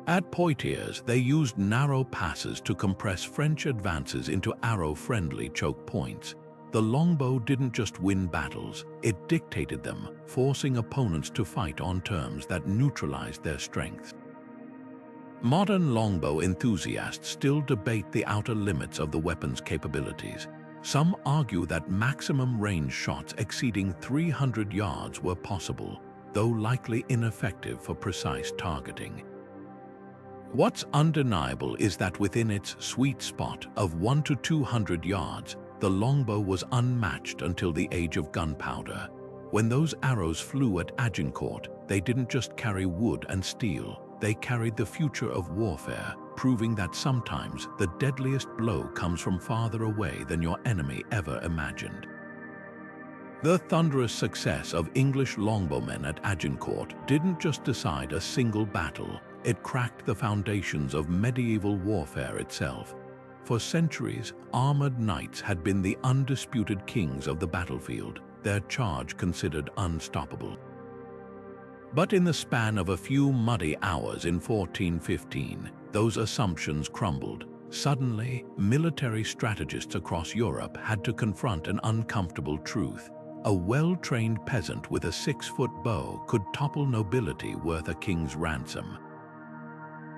At Poitiers, they used narrow passes to compress French advances into arrow-friendly choke points. The longbow didn't just win battles, it dictated them, forcing opponents to fight on terms that neutralized their strengths. Modern longbow enthusiasts still debate the outer limits of the weapon's capabilities. Some argue that maximum range shots exceeding 300 yards were possible, though likely ineffective for precise targeting. What's undeniable is that within its sweet spot of 100 to 200 yards, the longbow was unmatched until the age of gunpowder. When those arrows flew at Agincourt, they didn't just carry wood and steel, they carried the future of warfare, proving that sometimes the deadliest blow comes from farther away than your enemy ever imagined. The thunderous success of English longbowmen at Agincourt didn't just decide a single battle, it cracked the foundations of medieval warfare itself. For centuries, armored knights had been the undisputed kings of the battlefield, their charge considered unstoppable. But in the span of a few muddy hours in 1415, those assumptions crumbled. Suddenly, military strategists across Europe had to confront an uncomfortable truth. A well-trained peasant with a 6-foot bow could topple nobility worth a king's ransom.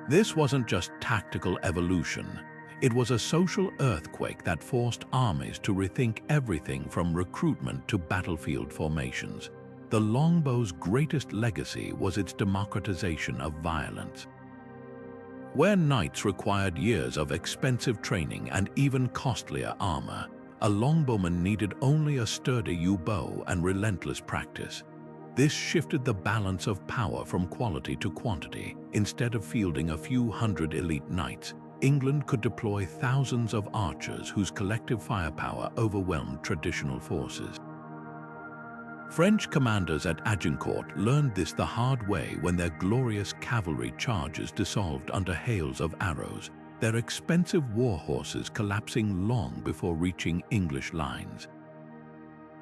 This wasn't just tactical evolution. It was a social earthquake that forced armies to rethink everything from recruitment to battlefield formations. The longbow's greatest legacy was its democratization of violence. Where knights required years of expensive training and even costlier armor, a longbowman needed only a sturdy yew bow and relentless practice. This shifted the balance of power from quality to quantity. Instead of fielding a few hundred elite knights, England could deploy thousands of archers whose collective firepower overwhelmed traditional forces. French commanders at Agincourt learned this the hard way when their glorious cavalry charges dissolved under hails of arrows, their expensive war horses collapsing long before reaching English lines.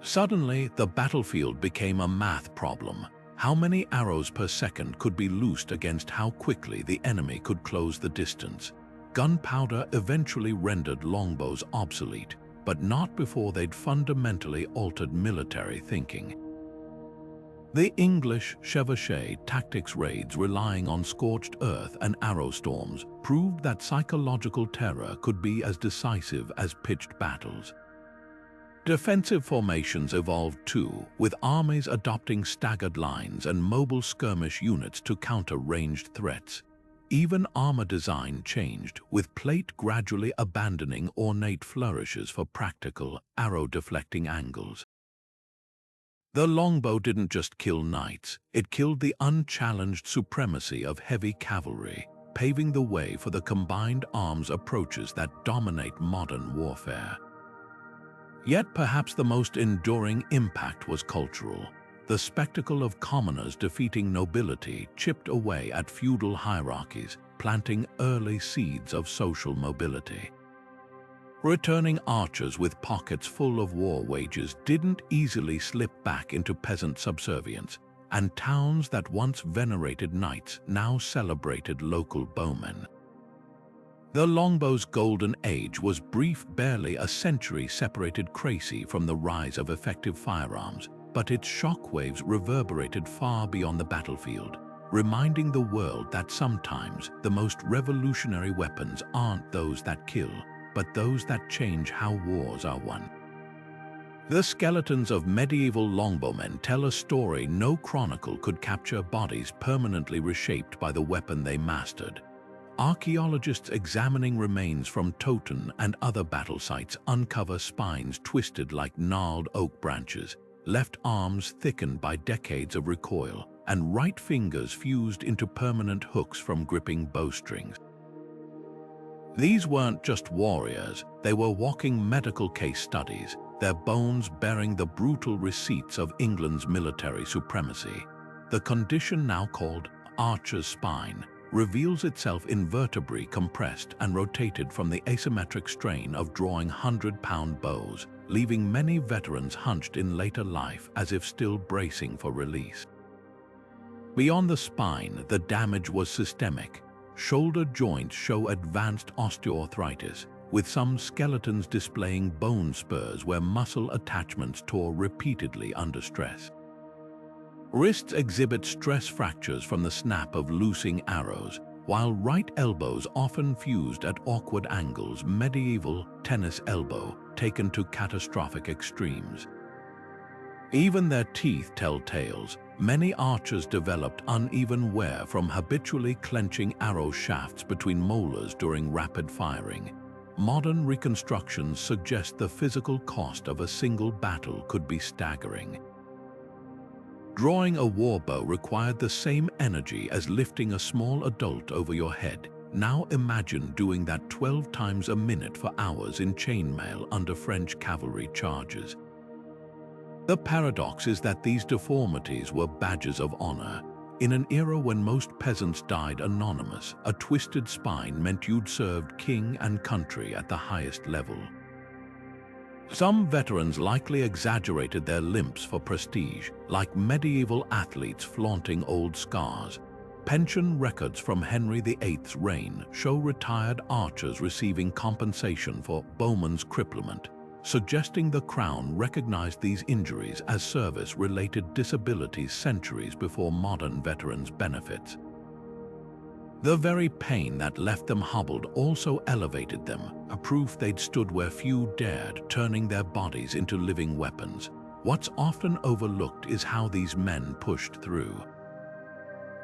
Suddenly, the battlefield became a math problem. How many arrows per second could be loosed against how quickly the enemy could close the distance? Gunpowder eventually rendered longbows obsolete, but not before they'd fundamentally altered military thinking. The English chevauchée tactics raids relying on scorched earth and arrow storms proved that psychological terror could be as decisive as pitched battles. Defensive formations evolved too, with armies adopting staggered lines and mobile skirmish units to counter ranged threats. Even armor design changed, with plate gradually abandoning ornate flourishes for practical, arrow-deflecting angles. The longbow didn't just kill knights, it killed the unchallenged supremacy of heavy cavalry, paving the way for the combined arms approaches that dominate modern warfare. Yet perhaps the most enduring impact was cultural. The spectacle of commoners defeating nobility chipped away at feudal hierarchies, planting early seeds of social mobility. Returning archers with pockets full of war wages didn't easily slip back into peasant subservience, and towns that once venerated knights now celebrated local bowmen. The longbow's golden age was brief. Barely a century separated Crecy from the rise of effective firearms, but its shockwaves reverberated far beyond the battlefield, reminding the world that sometimes the most revolutionary weapons aren't those that kill, but those that change how wars are won. The skeletons of medieval longbowmen tell a story no chronicle could capture: bodies permanently reshaped by the weapon they mastered. Archaeologists examining remains from Toten and other battle sites uncover spines twisted like gnarled oak branches, left arms thickened by decades of recoil, and right fingers fused into permanent hooks from gripping bowstrings. These weren't just warriors, they were walking medical case studies, their bones bearing the brutal receipts of England's military supremacy. The condition, now called archer's spine, reveals itself in vertebrae compressed and rotated from the asymmetric strain of drawing 100-pound bows, leaving many veterans hunched in later life as if still bracing for release. Beyond the spine, the damage was systemic. Shoulder joints show advanced osteoarthritis, with some skeletons displaying bone spurs where muscle attachments tore repeatedly under stress. Wrists exhibit stress fractures from the snap of loosing arrows, while right elbows often fused at awkward angles. Medieval tennis elbow taken to catastrophic extremes. Even their teeth tell tales. Many archers developed uneven wear from habitually clenching arrow shafts between molars during rapid firing. Modern reconstructions suggest the physical cost of a single battle could be staggering. Drawing a warbow required the same energy as lifting a small adult over your head. Now imagine doing that 12 times a minute for hours in chainmail under French cavalry charges. The paradox is that these deformities were badges of honor. In an era when most peasants died anonymous, a twisted spine meant you'd served king and country at the highest level. Some veterans likely exaggerated their limps for prestige, like medieval athletes flaunting old scars. Pension records from Henry VIII's reign show retired archers receiving compensation for bowman's cripplement, suggesting the crown recognized these injuries as service-related disabilities centuries before modern veterans' benefits. The very pain that left them hobbled also elevated them, a proof they'd stood where few dared, turning their bodies into living weapons. What's often overlooked is how these men pushed through.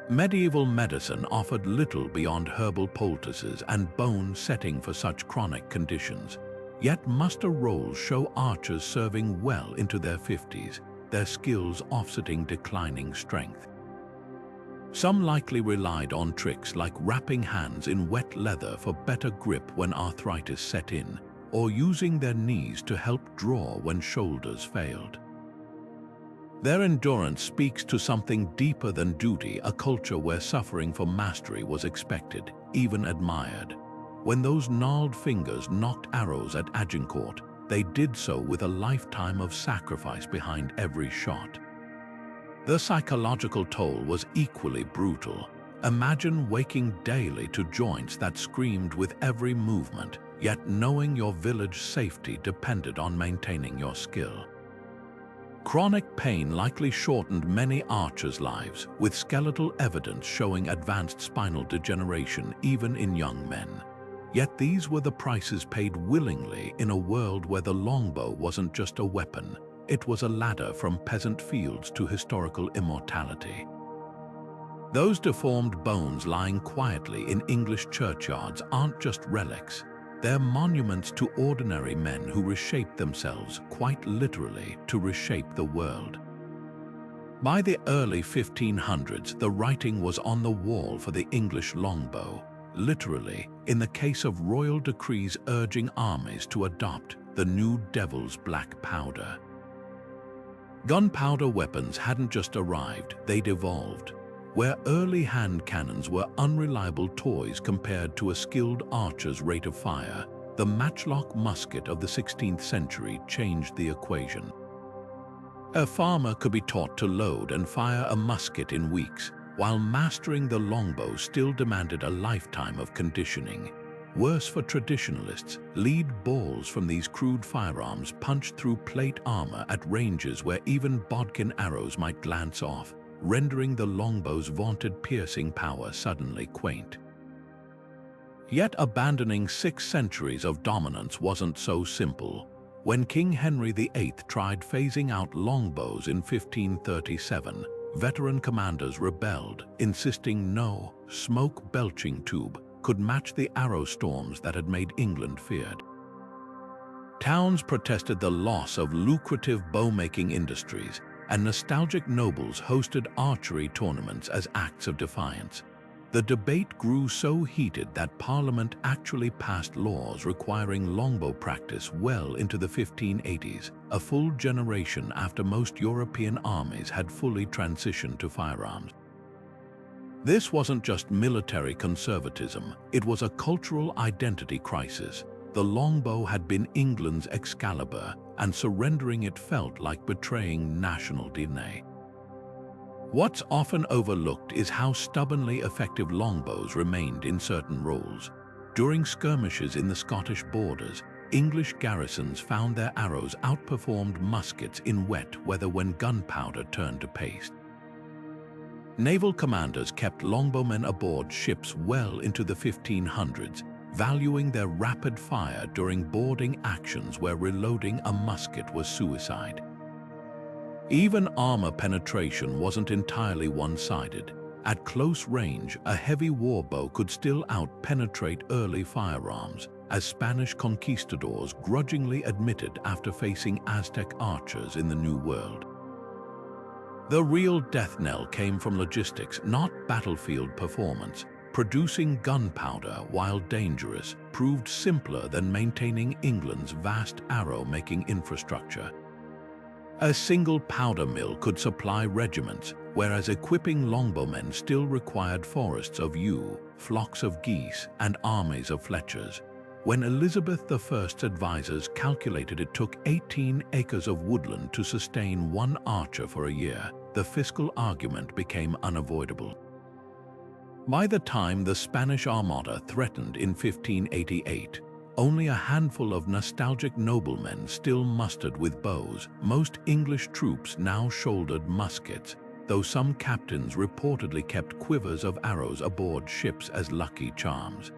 Medieval medicine offered little beyond herbal poultices and bone setting for such chronic conditions. Yet muster rolls show archers serving well into their 50s, their skills offsetting declining strength. Some likely relied on tricks like wrapping hands in wet leather for better grip when arthritis set in, or using their knees to help draw when shoulders failed. Their endurance speaks to something deeper than duty, a culture where suffering for mastery was expected, even admired. When those gnarled fingers knocked arrows at Agincourt, they did so with a lifetime of sacrifice behind every shot. The psychological toll was equally brutal. Imagine waking daily to joints that screamed with every movement, yet knowing your village's safety depended on maintaining your skill. Chronic pain likely shortened many archers' lives, with skeletal evidence showing advanced spinal degeneration even in young men. Yet these were the prices paid willingly in a world where the longbow wasn't just a weapon, it was a ladder from peasant fields to historical immortality. Those deformed bones lying quietly in English churchyards aren't just relics, they're monuments to ordinary men who reshaped themselves, quite literally, to reshape the world. By the early 1500s, the writing was on the wall for the English longbow, literally in the case of royal decrees urging armies to adopt the new devil's black powder. Gunpowder weapons hadn't just arrived, they'd evolved. Where early hand cannons were unreliable toys compared to a skilled archer's rate of fire, the matchlock musket of the 16th century changed the equation. A farmer could be taught to load and fire a musket in weeks, while mastering the longbow still demanded a lifetime of conditioning. Worse for traditionalists, lead balls from these crude firearms punched through plate armor at ranges where even Bodkin arrows might glance off, rendering the longbow's vaunted piercing power suddenly quaint. Yet abandoning 6 centuries of dominance wasn't so simple. When King Henry VIII tried phasing out longbows in 1537, veteran commanders rebelled, insisting no smoke-belching tube could match the arrow storms that had made England feared. Towns protested the loss of lucrative bow-making industries, and nostalgic nobles hosted archery tournaments as acts of defiance. The debate grew so heated that Parliament actually passed laws requiring longbow practice well into the 1580s, a full generation after most European armies had fully transitioned to firearms. This wasn't just military conservatism, it was a cultural identity crisis. The longbow had been England's Excalibur, and surrendering it felt like betraying national DNA. What's often overlooked is how stubbornly effective longbows remained in certain roles. During skirmishes in the Scottish borders, English garrisons found their arrows outperformed muskets in wet weather when gunpowder turned to paste. Naval commanders kept longbowmen aboard ships well into the 1500s, valuing their rapid fire during boarding actions where reloading a musket was suicide. Even armor penetration wasn't entirely one-sided. At close range, a heavy warbow could still out-penetrate early firearms, as Spanish conquistadors grudgingly admitted after facing Aztec archers in the New World. The real death knell came from logistics, not battlefield performance. Producing gunpowder, while dangerous, proved simpler than maintaining England's vast arrow-making infrastructure. A single powder mill could supply regiments, whereas equipping longbowmen still required forests of yew, flocks of geese, and armies of fletchers. When Elizabeth I's advisors calculated it took 18 acres of woodland to sustain one archer for a year, the fiscal argument became unavoidable. By the time the Spanish Armada threatened in 1588, only a handful of nostalgic noblemen still mustered with bows. Most English troops now shouldered muskets, though some captains reportedly kept quivers of arrows aboard ships as lucky charms.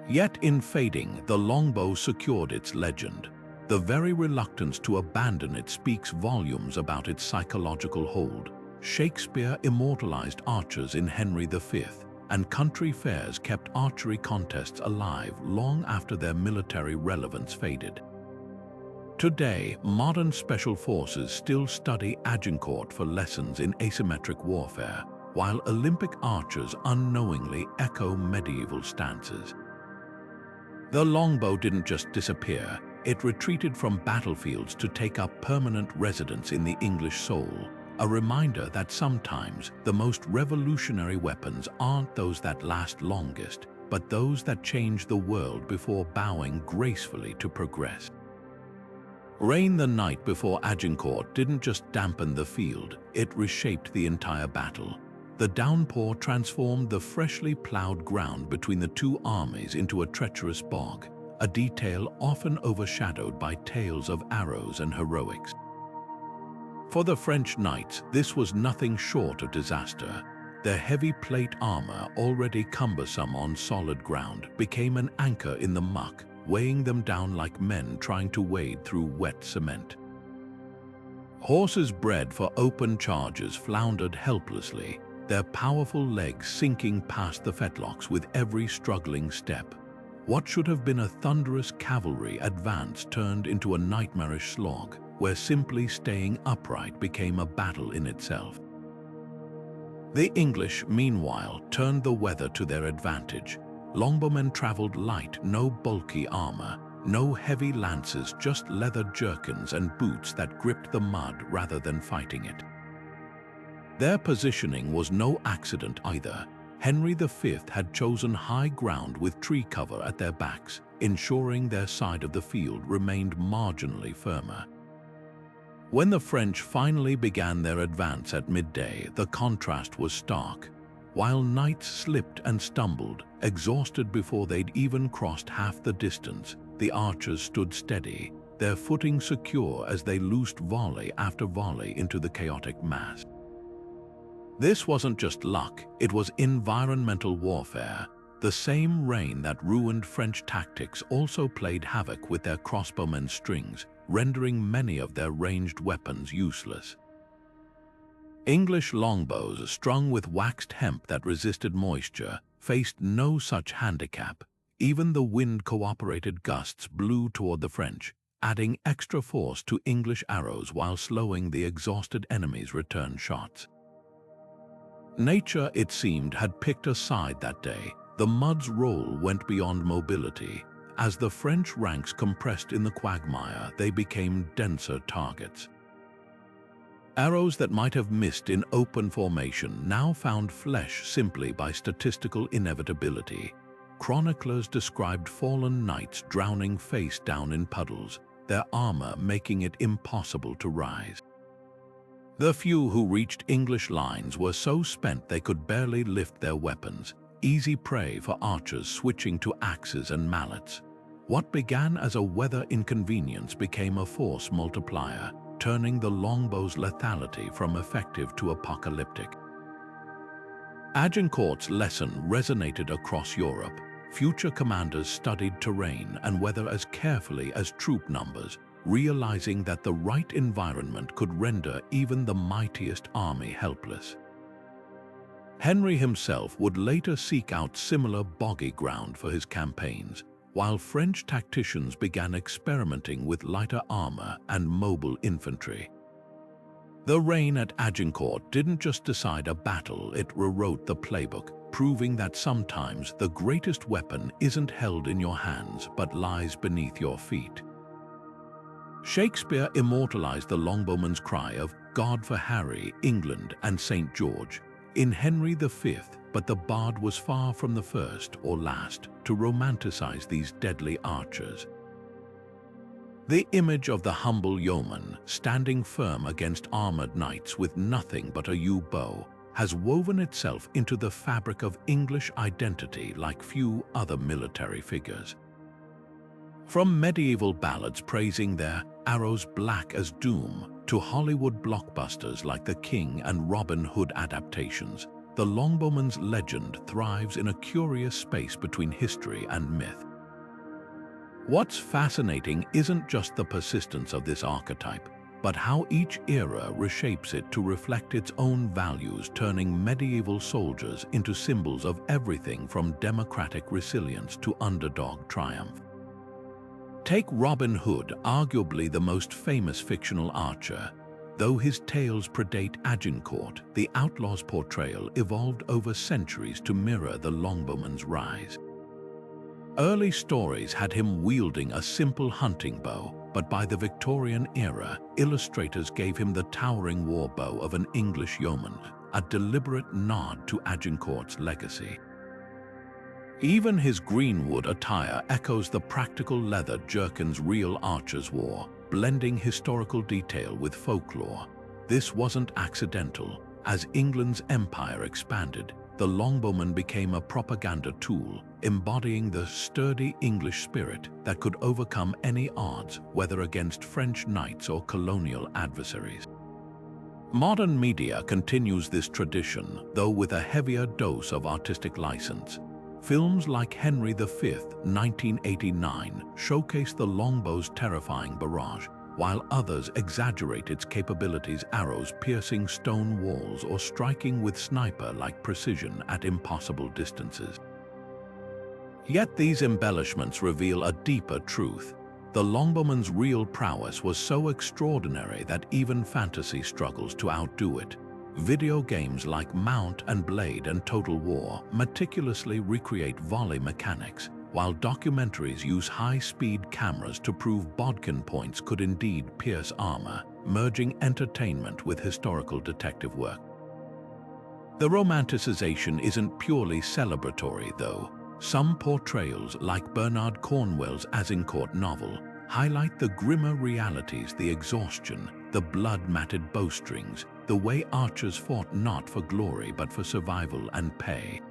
Yet in fading, the longbow secured its legend. The very reluctance to abandon it speaks volumes about its psychological hold. Shakespeare immortalized archers in Henry V, and country fairs kept archery contests alive long after their military relevance faded. Today, modern special forces still study Agincourt for lessons in asymmetric warfare, while Olympic archers unknowingly echo medieval stances. The longbow didn't just disappear, it retreated from battlefields to take up permanent residence in the English soul, a reminder that sometimes the most revolutionary weapons aren't those that last longest, but those that change the world before bowing gracefully to progress. Rain the night before Agincourt didn't just dampen the field, it reshaped the entire battle. The downpour transformed the freshly plowed ground between the two armies into a treacherous bog, a detail often overshadowed by tales of arrows and heroics. For the French knights, this was nothing short of disaster. Their heavy plate armor, already cumbersome on solid ground, became an anchor in the muck, weighing them down like men trying to wade through wet cement. Horses bred for open charges floundered helplessly, their powerful legs sinking past the fetlocks with every struggling step. What should have been a thunderous cavalry advance turned into a nightmarish slog, where simply staying upright became a battle in itself. The English, meanwhile, turned the weather to their advantage. Longbowmen traveled light, no bulky armor, no heavy lances, just leather jerkins and boots that gripped the mud rather than fighting it. Their positioning was no accident either. Henry V had chosen high ground with tree cover at their backs, ensuring their side of the field remained marginally firmer. When the French finally began their advance at midday, the contrast was stark. While knights slipped and stumbled, exhausted before they'd even crossed half the distance, the archers stood steady, their footing secure as they loosed volley after volley into the chaotic mass. This wasn't just luck, it was environmental warfare. The same rain that ruined French tactics also played havoc with their crossbowmen's strings, rendering many of their ranged weapons useless. English longbows, strung with waxed hemp that resisted moisture, faced no such handicap. Even the wind-cooperated gusts blew toward the French, adding extra force to English arrows while slowing the exhausted enemy's return shots. Nature, it seemed, had picked a side that day. The mud's role went beyond mobility. As the French ranks compressed in the quagmire, they became denser targets. Arrows that might have missed in open formation now found flesh simply by statistical inevitability. Chroniclers described fallen knights drowning face down in puddles, their armor making it impossible to rise. The few who reached English lines were so spent they could barely lift their weapons, easy prey for archers switching to axes and mallets. What began as a weather inconvenience became a force multiplier, turning the longbow's lethality from effective to apocalyptic. Agincourt's lesson resonated across Europe. Future commanders studied terrain and weather as carefully as troop numbers, realizing that the right environment could render even the mightiest army helpless. Henry himself would later seek out similar boggy ground for his campaigns, while French tacticians began experimenting with lighter armor and mobile infantry. The rain at Agincourt didn't just decide a battle, it rewrote the playbook, proving that sometimes the greatest weapon isn't held in your hands but lies beneath your feet. Shakespeare immortalized the longbowman's cry of "God for Harry, England, and St. George" in Henry V, but the bard was far from the first or last to romanticize these deadly archers. The image of the humble yeoman standing firm against armored knights with nothing but a yew bow has woven itself into the fabric of English identity like few other military figures. From medieval ballads praising their arrows black as doom to Hollywood blockbusters like The King and Robin Hood adaptations, the longbowman's legend thrives in a curious space between history and myth. What's fascinating isn't just the persistence of this archetype, but how each era reshapes it to reflect its own values, turning medieval soldiers into symbols of everything from democratic resilience to underdog triumph. Take Robin Hood, arguably the most famous fictional archer. Though his tales predate Agincourt, the outlaw's portrayal evolved over centuries to mirror the longbowman's rise. Early stories had him wielding a simple hunting bow, but by the Victorian era, illustrators gave him the towering war bow of an English yeoman, a deliberate nod to Agincourt's legacy. Even his greenwood attire echoes the practical leather jerkins real archers wore, blending historical detail with folklore. This wasn't accidental. As England's empire expanded, the longbowman became a propaganda tool, embodying the sturdy English spirit that could overcome any odds, whether against French knights or colonial adversaries. Modern media continues this tradition, though with a heavier dose of artistic license. Films like Henry V, 1989, showcase the longbow's terrifying barrage, while others exaggerate its capabilities, arrows piercing stone walls or striking with sniper-like precision at impossible distances. Yet these embellishments reveal a deeper truth. the Longbowmen's real prowess was so extraordinary that even fantasy struggles to outdo it. Video games like Mount and Blade and Total War meticulously recreate volley mechanics, while documentaries use high-speed cameras to prove Bodkin points could indeed pierce armor, merging entertainment with historical detective work. The romanticization isn't purely celebratory, though. Some portrayals, like Bernard Cornwell's Agincourt novel, highlight the grimmer realities: the exhaustion, the blood-matted bowstrings, the way archers fought not for glory but for survival and pay.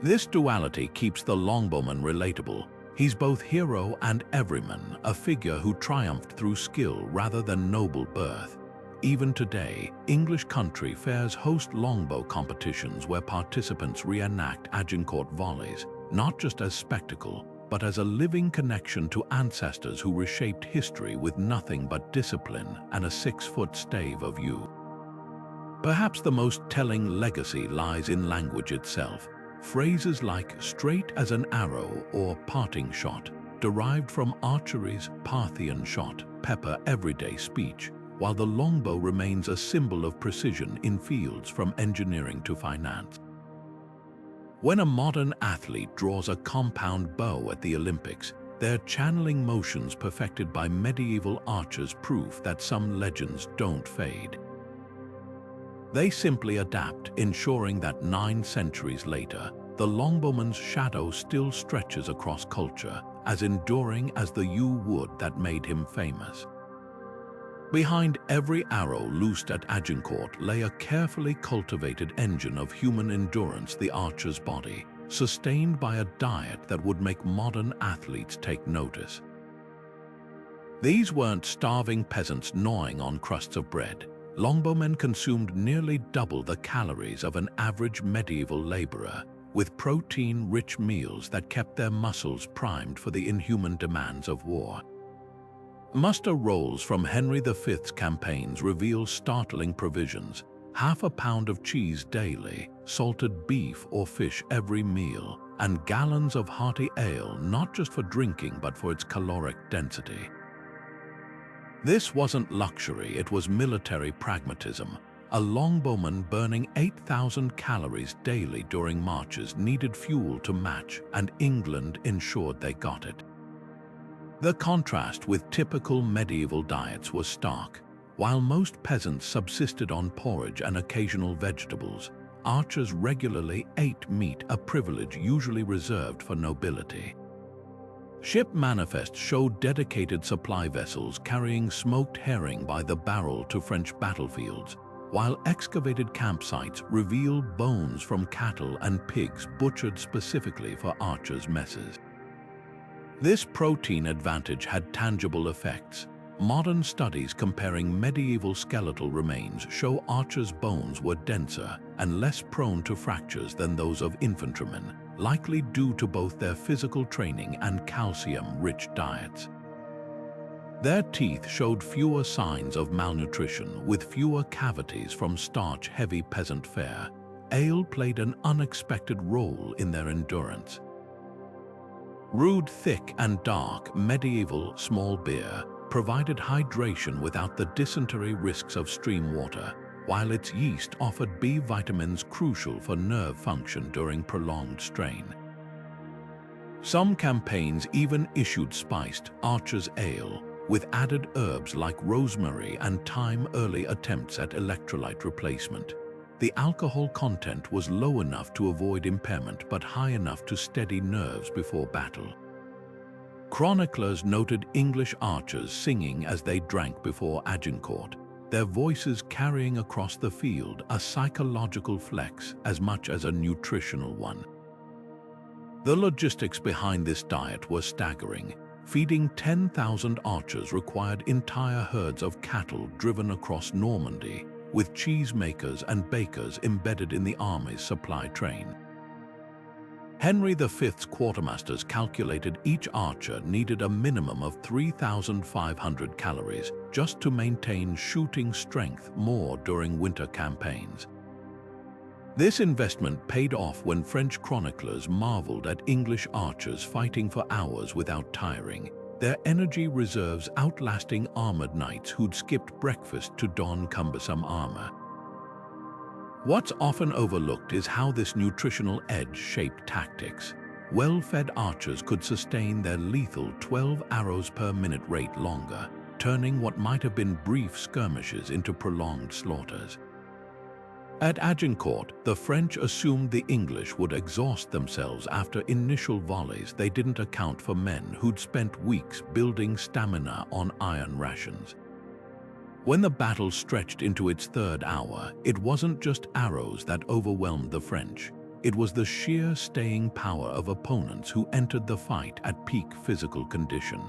This duality keeps the Longbowman relatable. He's both hero and everyman, a figure who triumphed through skill rather than noble birth. Even today, English country fairs host longbow competitions where participants reenact Agincourt volleys, not just as spectacle, but as a living connection to ancestors who reshaped history with nothing but discipline and a 6-foot stave of yew. Perhaps the most telling legacy lies in language itself. Phrases like "straight as an arrow" or "parting shot," derived from archery's Parthian shot, pepper everyday speech, while the longbow remains a symbol of precision in fields from engineering to finance. When a modern athlete draws a compound bow at the Olympics, they're channeling motions perfected by medieval archers, proof that some legends don't fade. They simply adapt, ensuring that 9 centuries later, the longbowman's shadow still stretches across culture, as enduring as the yew wood that made him famous. Behind every arrow loosed at Agincourt lay a carefully cultivated engine of human endurance: the archer's body, sustained by a diet that would make modern athletes take notice. These weren't starving peasants gnawing on crusts of bread. Longbowmen consumed nearly double the calories of an average medieval laborer, with protein-rich meals that kept their muscles primed for the inhuman demands of war. Muster rolls from Henry V's campaigns reveal startling provisions: half a pound of cheese daily, salted beef or fish every meal, and gallons of hearty ale, not just for drinking but for its caloric density. This wasn't luxury, it was military pragmatism. A longbowman burning 8,000 calories daily during marches needed fuel to match, and England ensured they got it. The contrast with typical medieval diets was stark. While most peasants subsisted on porridge and occasional vegetables, archers regularly ate meat, a privilege usually reserved for nobility. Ship manifests showed dedicated supply vessels carrying smoked herring by the barrel to French battlefields, while excavated campsites reveal bones from cattle and pigs butchered specifically for archers' messes. This protein advantage had tangible effects. Modern studies comparing medieval skeletal remains show archers' bones were denser and less prone to fractures than those of infantrymen, likely due to both their physical training and calcium-rich diets. Their teeth showed fewer signs of malnutrition, with fewer cavities from starch-heavy peasant fare. Ale played an unexpected role in their endurance. Brewed thick and dark, medieval small beer provided hydration without the dysentery risks of stream water, while its yeast offered B vitamins crucial for nerve function during prolonged strain. Some campaigns even issued spiced archer's ale, with added herbs like rosemary and thyme. Early attempts at electrolyte replacement. The alcohol content was low enough to avoid impairment but high enough to steady nerves before battle. Chroniclers noted English archers singing as they drank before Agincourt, their voices carrying across the field, a psychological flex as much as a nutritional one. The logistics behind this diet were staggering. Feeding 10,000 archers required entire herds of cattle driven across Normandy, with cheesemakers and bakers embedded in the army's supply train. Henry V's quartermasters calculated each archer needed a minimum of 3,500 calories just to maintain shooting strength, more during winter campaigns. This investment paid off when French chroniclers marveled at English archers fighting for hours without tiring, their energy reserves outlasting armored knights who'd skipped breakfast to don cumbersome armor. What's often overlooked is how this nutritional edge shaped tactics. Well-fed archers could sustain their lethal 12 arrows per minute rate longer, turning what might have been brief skirmishes into prolonged slaughters. At Agincourt, the French assumed the English would exhaust themselves after initial volleys. They didn't account for men who'd spent weeks building stamina on iron rations. When the battle stretched into its third hour, it wasn't just arrows that overwhelmed the French. It was the sheer staying power of opponents who entered the fight at peak physical condition.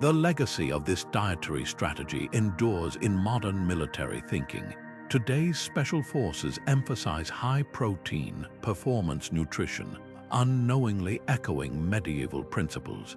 The legacy of this dietary strategy endures in modern military thinking. Today's special forces emphasize high-protein, performance nutrition, unknowingly echoing medieval principles.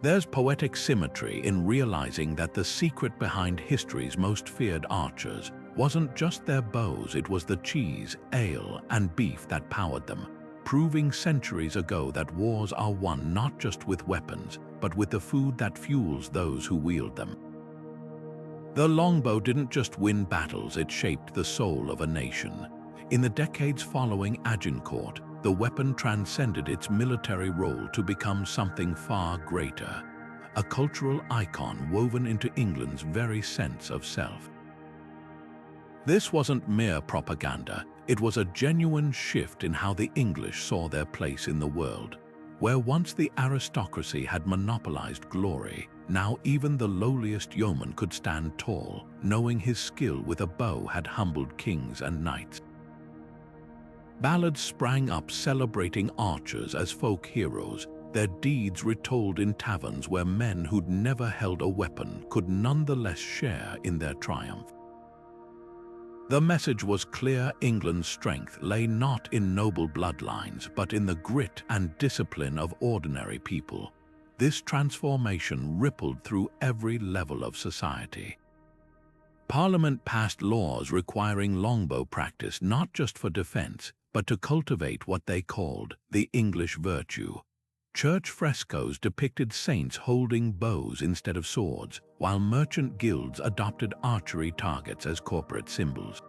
There's poetic symmetry in realizing that the secret behind history's most feared archers wasn't just their bows, it was the cheese, ale, and beef that powered them, proving centuries ago that wars are won not just with weapons, but with the food that fuels those who wield them. The longbow didn't just win battles, it shaped the soul of a nation. In the decades following Agincourt, the weapon transcended its military role to become something far greater, a cultural icon woven into England's very sense of self. This wasn't mere propaganda, it was a genuine shift in how the English saw their place in the world. Where once the aristocracy had monopolized glory, now even the lowliest yeoman could stand tall, knowing his skill with a bow had humbled kings and knights. Ballads sprang up celebrating archers as folk heroes, their deeds retold in taverns where men who'd never held a weapon could nonetheless share in their triumph. The message was clear: England's strength lay not in noble bloodlines, but in the grit and discipline of ordinary people. This transformation rippled through every level of society. Parliament passed laws requiring longbow practice not just for defense, but to cultivate what they called the English virtue. Church frescoes depicted saints holding bows instead of swords, while merchant guilds adopted archery targets as corporate symbols.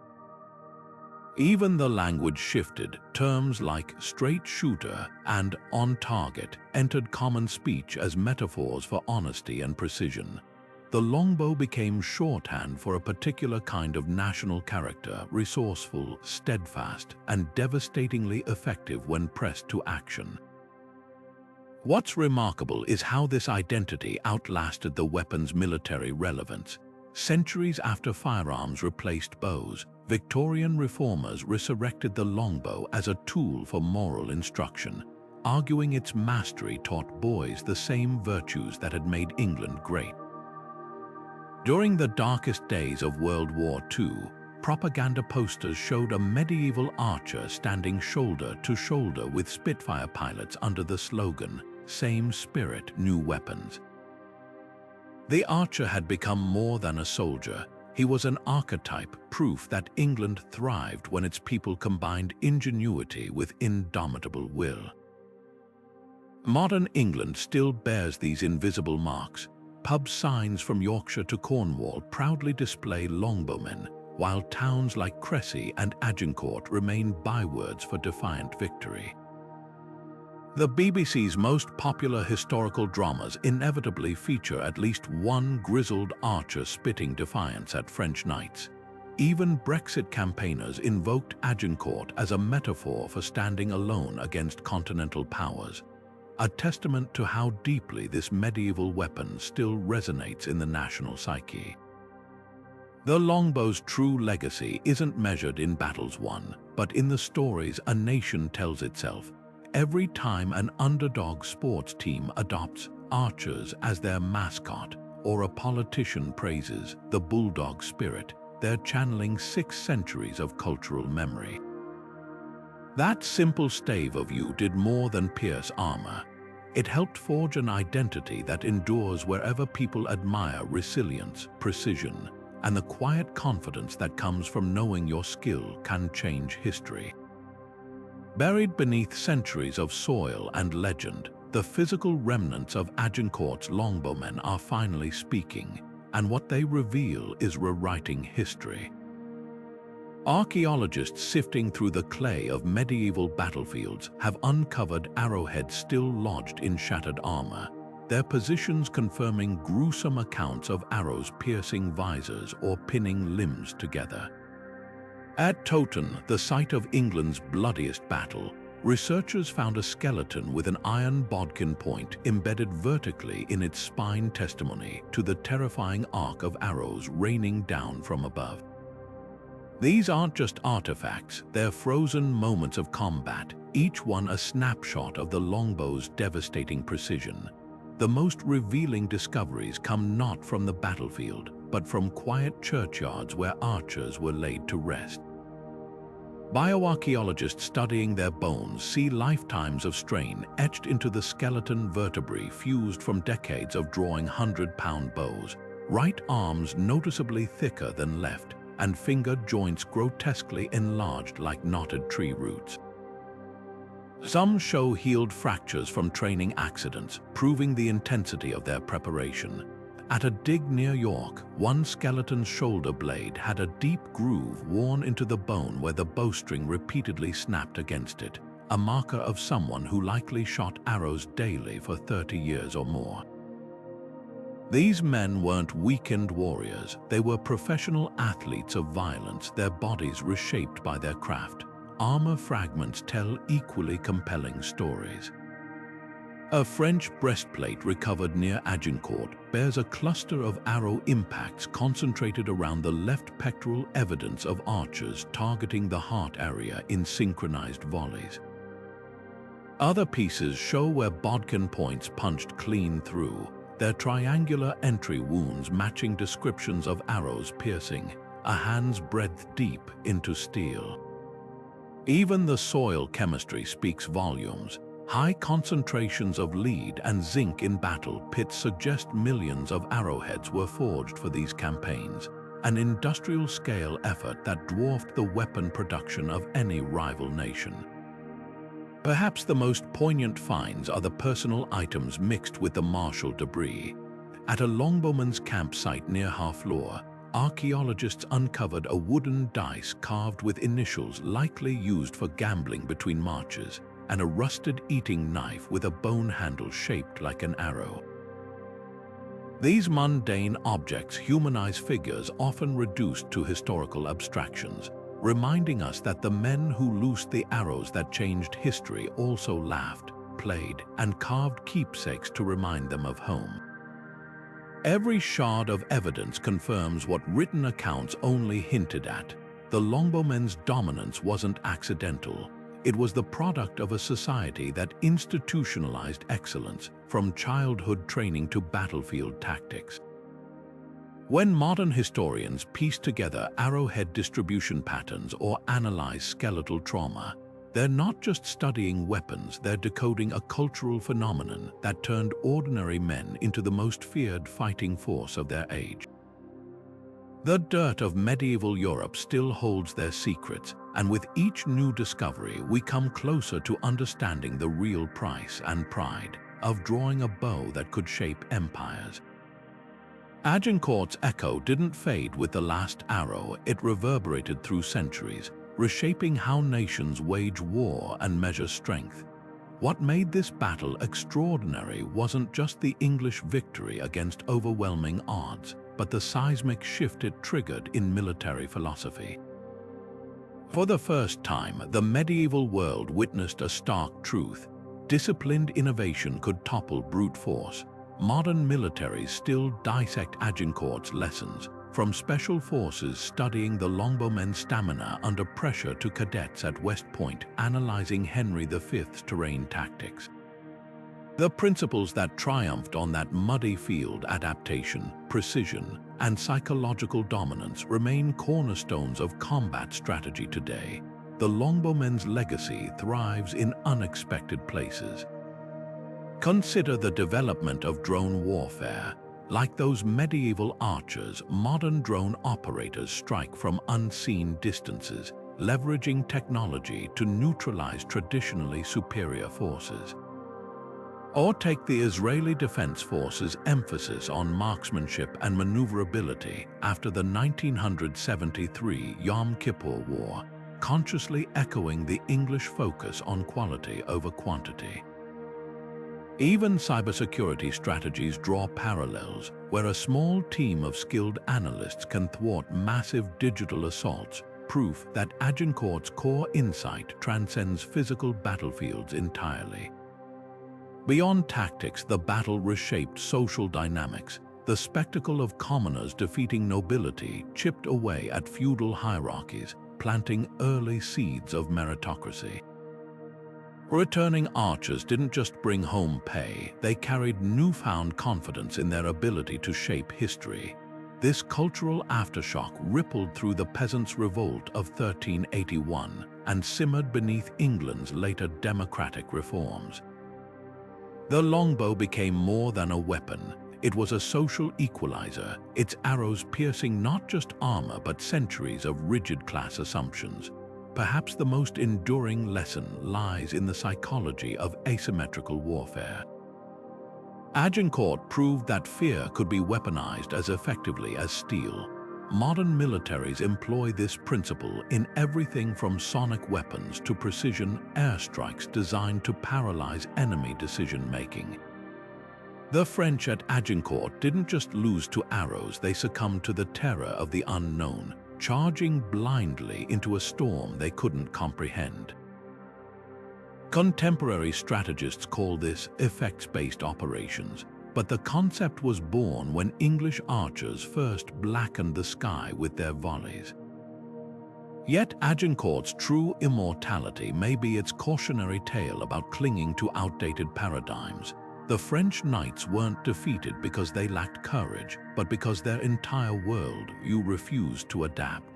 Even the language shifted. Terms like straight shooter and on target entered common speech as metaphors for honesty and precision. The longbow became shorthand for a particular kind of national character, resourceful, steadfast, and devastatingly effective when pressed to action. What's remarkable is how this identity outlasted the weapon's military relevance. Centuries after firearms replaced bows, Victorian reformers resurrected the longbow as a tool for moral instruction, arguing its mastery taught boys the same virtues that had made England great. During the darkest days of World War II, propaganda posters showed a medieval archer standing shoulder to shoulder with Spitfire pilots under the slogan, "Same spirit, new weapons." The archer had become more than a soldier. He was an archetype, proof that England thrived when its people combined ingenuity with indomitable will. Modern England still bears these invisible marks. Pub signs from Yorkshire to Cornwall proudly display longbowmen, while towns like Cressy and Agincourt remain bywords for defiant victory. The BBC's most popular historical dramas inevitably feature at least one grizzled archer spitting defiance at French knights. Even Brexit campaigners invoked Agincourt as a metaphor for standing alone against continental powers, a testament to how deeply this medieval weapon still resonates in the national psyche. The longbow's true legacy isn't measured in battles won, but in the stories a nation tells itself. Every time an underdog sports team adopts archers as their mascot, or a politician praises the bulldog spirit, they're channeling 6 centuries of cultural memory. That simple stave of yew did more than pierce armor. It helped forge an identity that endures wherever people admire resilience, precision, and the quiet confidence that comes from knowing your skill can change history. Buried beneath centuries of soil and legend, the physical remnants of Agincourt's longbowmen are finally speaking, and what they reveal is rewriting history. Archaeologists sifting through the clay of medieval battlefields have uncovered arrowheads still lodged in shattered armor, their positions confirming gruesome accounts of arrows piercing visors or pinning limbs together. At Towton, the site of England's bloodiest battle, researchers found a skeleton with an iron bodkin point embedded vertically in its spine, testimony to the terrifying arc of arrows raining down from above. These aren't just artifacts, they're frozen moments of combat, each one a snapshot of the longbow's devastating precision. The most revealing discoveries come not from the battlefield, but from quiet churchyards where archers were laid to rest. Bioarchaeologists studying their bones see lifetimes of strain etched into the skeleton vertebrae fused from decades of drawing 100-pound bows, right arms noticeably thicker than left, and finger joints grotesquely enlarged like knotted tree roots. Some show healed fractures from training accidents, proving the intensity of their preparation. At a dig near York, one skeleton's shoulder blade had a deep groove worn into the bone where the bowstring repeatedly snapped against it, a marker of someone who likely shot arrows daily for 30 years or more. These men weren't weakened warriors, they were professional athletes of violence, their bodies reshaped by their craft. Armor fragments tell equally compelling stories. A French breastplate recovered near Agincourt bears a cluster of arrow impacts concentrated around the left pectoral, evidence of archers targeting the heart area in synchronized volleys. Other pieces show where bodkin points punched clean through, their triangular entry wounds matching descriptions of arrows piercing a hand's breadth deep into steel. Even the soil chemistry speaks volumes. High concentrations of lead and zinc in battle pits suggest millions of arrowheads were forged for these campaigns, an industrial-scale effort that dwarfed the weapon production of any rival nation. Perhaps the most poignant finds are the personal items mixed with the martial debris. At a longbowman's campsite near Harfleur, archaeologists uncovered a wooden dice carved with initials likely used for gambling between marches, and a rusted eating knife with a bone handle shaped like an arrow. These mundane objects humanize figures often reduced to historical abstractions, reminding us that the men who loosed the arrows that changed history also laughed, played, and carved keepsakes to remind them of home. Every shard of evidence confirms what written accounts only hinted at. The longbowmen's dominance wasn't accidental. It was the product of a society that institutionalized excellence, from childhood training to battlefield tactics. When modern historians piece together arrowhead distribution patterns or analyze skeletal trauma, they're not just studying weapons, they're decoding a cultural phenomenon that turned ordinary men into the most feared fighting force of their age. The dirt of medieval Europe still holds their secrets, and with each new discovery we come closer to understanding the real price and pride of drawing a bow that could shape empires. Agincourt's echo didn't fade with the last arrow, it reverberated through centuries, reshaping how nations wage war and measure strength. What made this battle extraordinary wasn't just the English victory against overwhelming odds, but the seismic shift it triggered in military philosophy. For the first time, the medieval world witnessed a stark truth. Disciplined innovation could topple brute force. Modern militaries still dissect Agincourt's lessons, from special forces studying the longbowmen's stamina under pressure to cadets at West Point analyzing Henry V's terrain tactics. The principles that triumphed on that muddy field, adaptation, precision, and psychological dominance, remain cornerstones of combat strategy today. The longbowmen's legacy thrives in unexpected places. Consider the development of drone warfare. Like those medieval archers, modern drone operators strike from unseen distances, leveraging technology to neutralize traditionally superior forces. Or take the Israeli Defense Forces' emphasis on marksmanship and maneuverability after the 1973 Yom Kippur War, consciously echoing the English focus on quality over quantity. Even cybersecurity strategies draw parallels, where a small team of skilled analysts can thwart massive digital assaults, proof that Agincourt's core insight transcends physical battlefields entirely. Beyond tactics, the battle reshaped social dynamics. The spectacle of commoners defeating nobility chipped away at feudal hierarchies, planting early seeds of meritocracy. Returning archers didn't just bring home pay, they carried newfound confidence in their ability to shape history. This cultural aftershock rippled through the peasants' revolt of 1381 and simmered beneath England's later democratic reforms. The longbow became more than a weapon. It was a social equalizer, its arrows piercing not just armor but centuries of rigid class assumptions. Perhaps the most enduring lesson lies in the psychology of asymmetrical warfare. Agincourt proved that fear could be weaponized as effectively as steel. Modern militaries employ this principle in everything from sonic weapons to precision airstrikes designed to paralyze enemy decision-making. The French at Agincourt didn't just lose to arrows, they succumbed to the terror of the unknown, charging blindly into a storm they couldn't comprehend. Contemporary strategists call this effects-based operations, but the concept was born when English archers first blackened the sky with their volleys. Yet Agincourt's true immortality may be its cautionary tale about clinging to outdated paradigms. The French knights weren't defeated because they lacked courage, but because their entire worldview refused to adapt.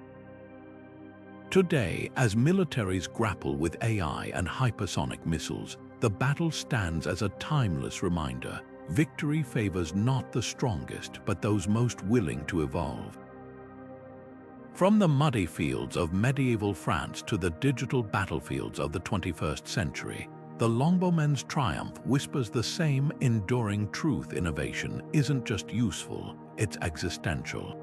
Today, as militaries grapple with AI and hypersonic missiles, the battle stands as a timeless reminder. Victory favors not the strongest, but those most willing to evolve. From the muddy fields of medieval France to the digital battlefields of the 21st century, the Longbowmen's triumph whispers the same enduring truth: innovation isn't just useful, it's existential.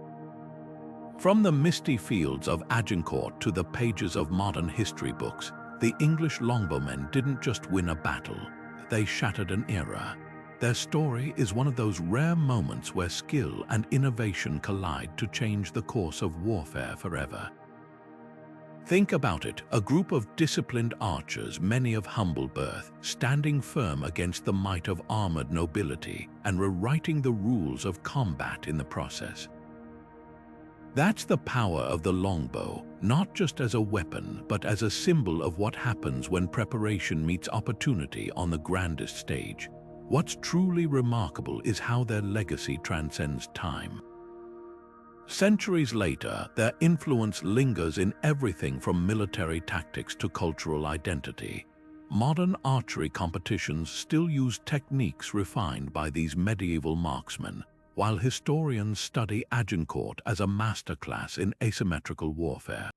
From the misty fields of Agincourt to the pages of modern history books, the English Longbowmen didn't just win a battle, they shattered an era. Their story is one of those rare moments where skill and innovation collide to change the course of warfare forever. Think about it, a group of disciplined archers, many of humble birth, standing firm against the might of armored nobility and rewriting the rules of combat in the process. That's the power of the longbow, not just as a weapon, but as a symbol of what happens when preparation meets opportunity on the grandest stage. What's truly remarkable is how their legacy transcends time. Centuries later, their influence lingers in everything from military tactics to cultural identity. Modern archery competitions still use techniques refined by these medieval marksmen, while historians study Agincourt as a masterclass in asymmetrical warfare.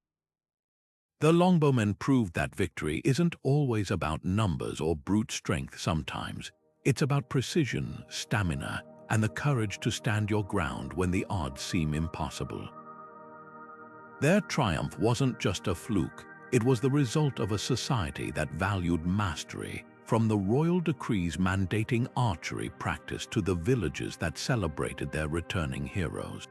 The Longbowmen proved that victory isn't always about numbers or brute strength. Sometimes it's about precision, stamina, and the courage to stand your ground when the odds seem impossible. Their triumph wasn't just a fluke, it was the result of a society that valued mastery, from the royal decrees mandating archery practice to the villages that celebrated their returning heroes.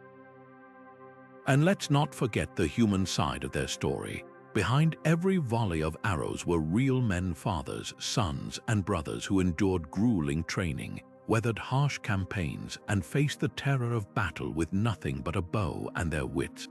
And let's not forget the human side of their story. Behind every volley of arrows were real men, fathers, sons, and brothers who endured grueling training, weathered harsh campaigns, and faced the terror of battle with nothing but a bow and their wits.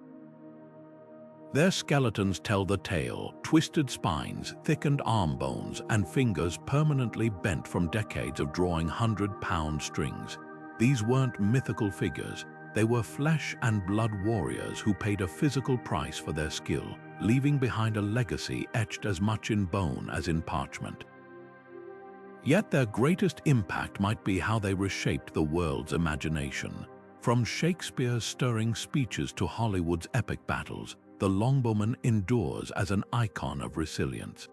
Their skeletons tell the tale: twisted spines, thickened arm bones, and fingers permanently bent from decades of drawing 100-pound strings. These weren't mythical figures, they were flesh and blood warriors who paid a physical price for their skill, leaving behind a legacy etched as much in bone as in parchment. Yet their greatest impact might be how they reshaped the world's imagination. From Shakespeare's stirring speeches to Hollywood's epic battles, the Longbowman endures as an icon of resilience.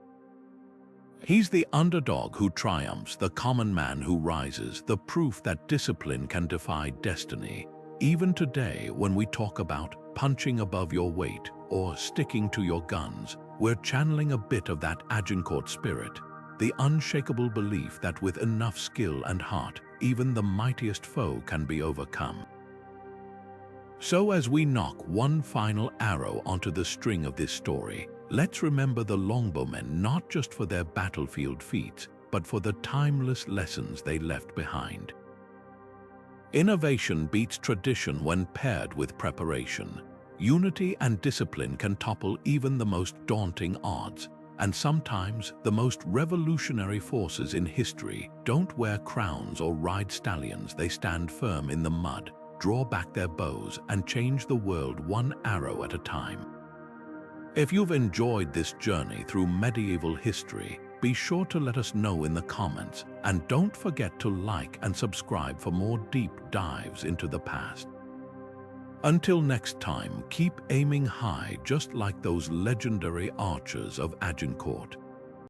He's the underdog who triumphs, the common man who rises, the proof that discipline can defy destiny. Even today, when we talk about punching above your weight or sticking to your guns, we're channeling a bit of that Agincourt spirit, the unshakable belief that with enough skill and heart, even the mightiest foe can be overcome. So as we knock one final arrow onto the string of this story, let's remember the Longbowmen not just for their battlefield feats, but for the timeless lessons they left behind. Innovation beats tradition when paired with preparation. Unity and discipline can topple even the most daunting odds, and sometimes the most revolutionary forces in history don't wear crowns or ride stallions. They stand firm in the mud, draw back their bows, and change the world one arrow at a time. If you've enjoyed this journey through medieval history, be sure to let us know in the comments, and don't forget to like and subscribe for more deep dives into the past. Until next time, keep aiming high just like those legendary archers of Agincourt.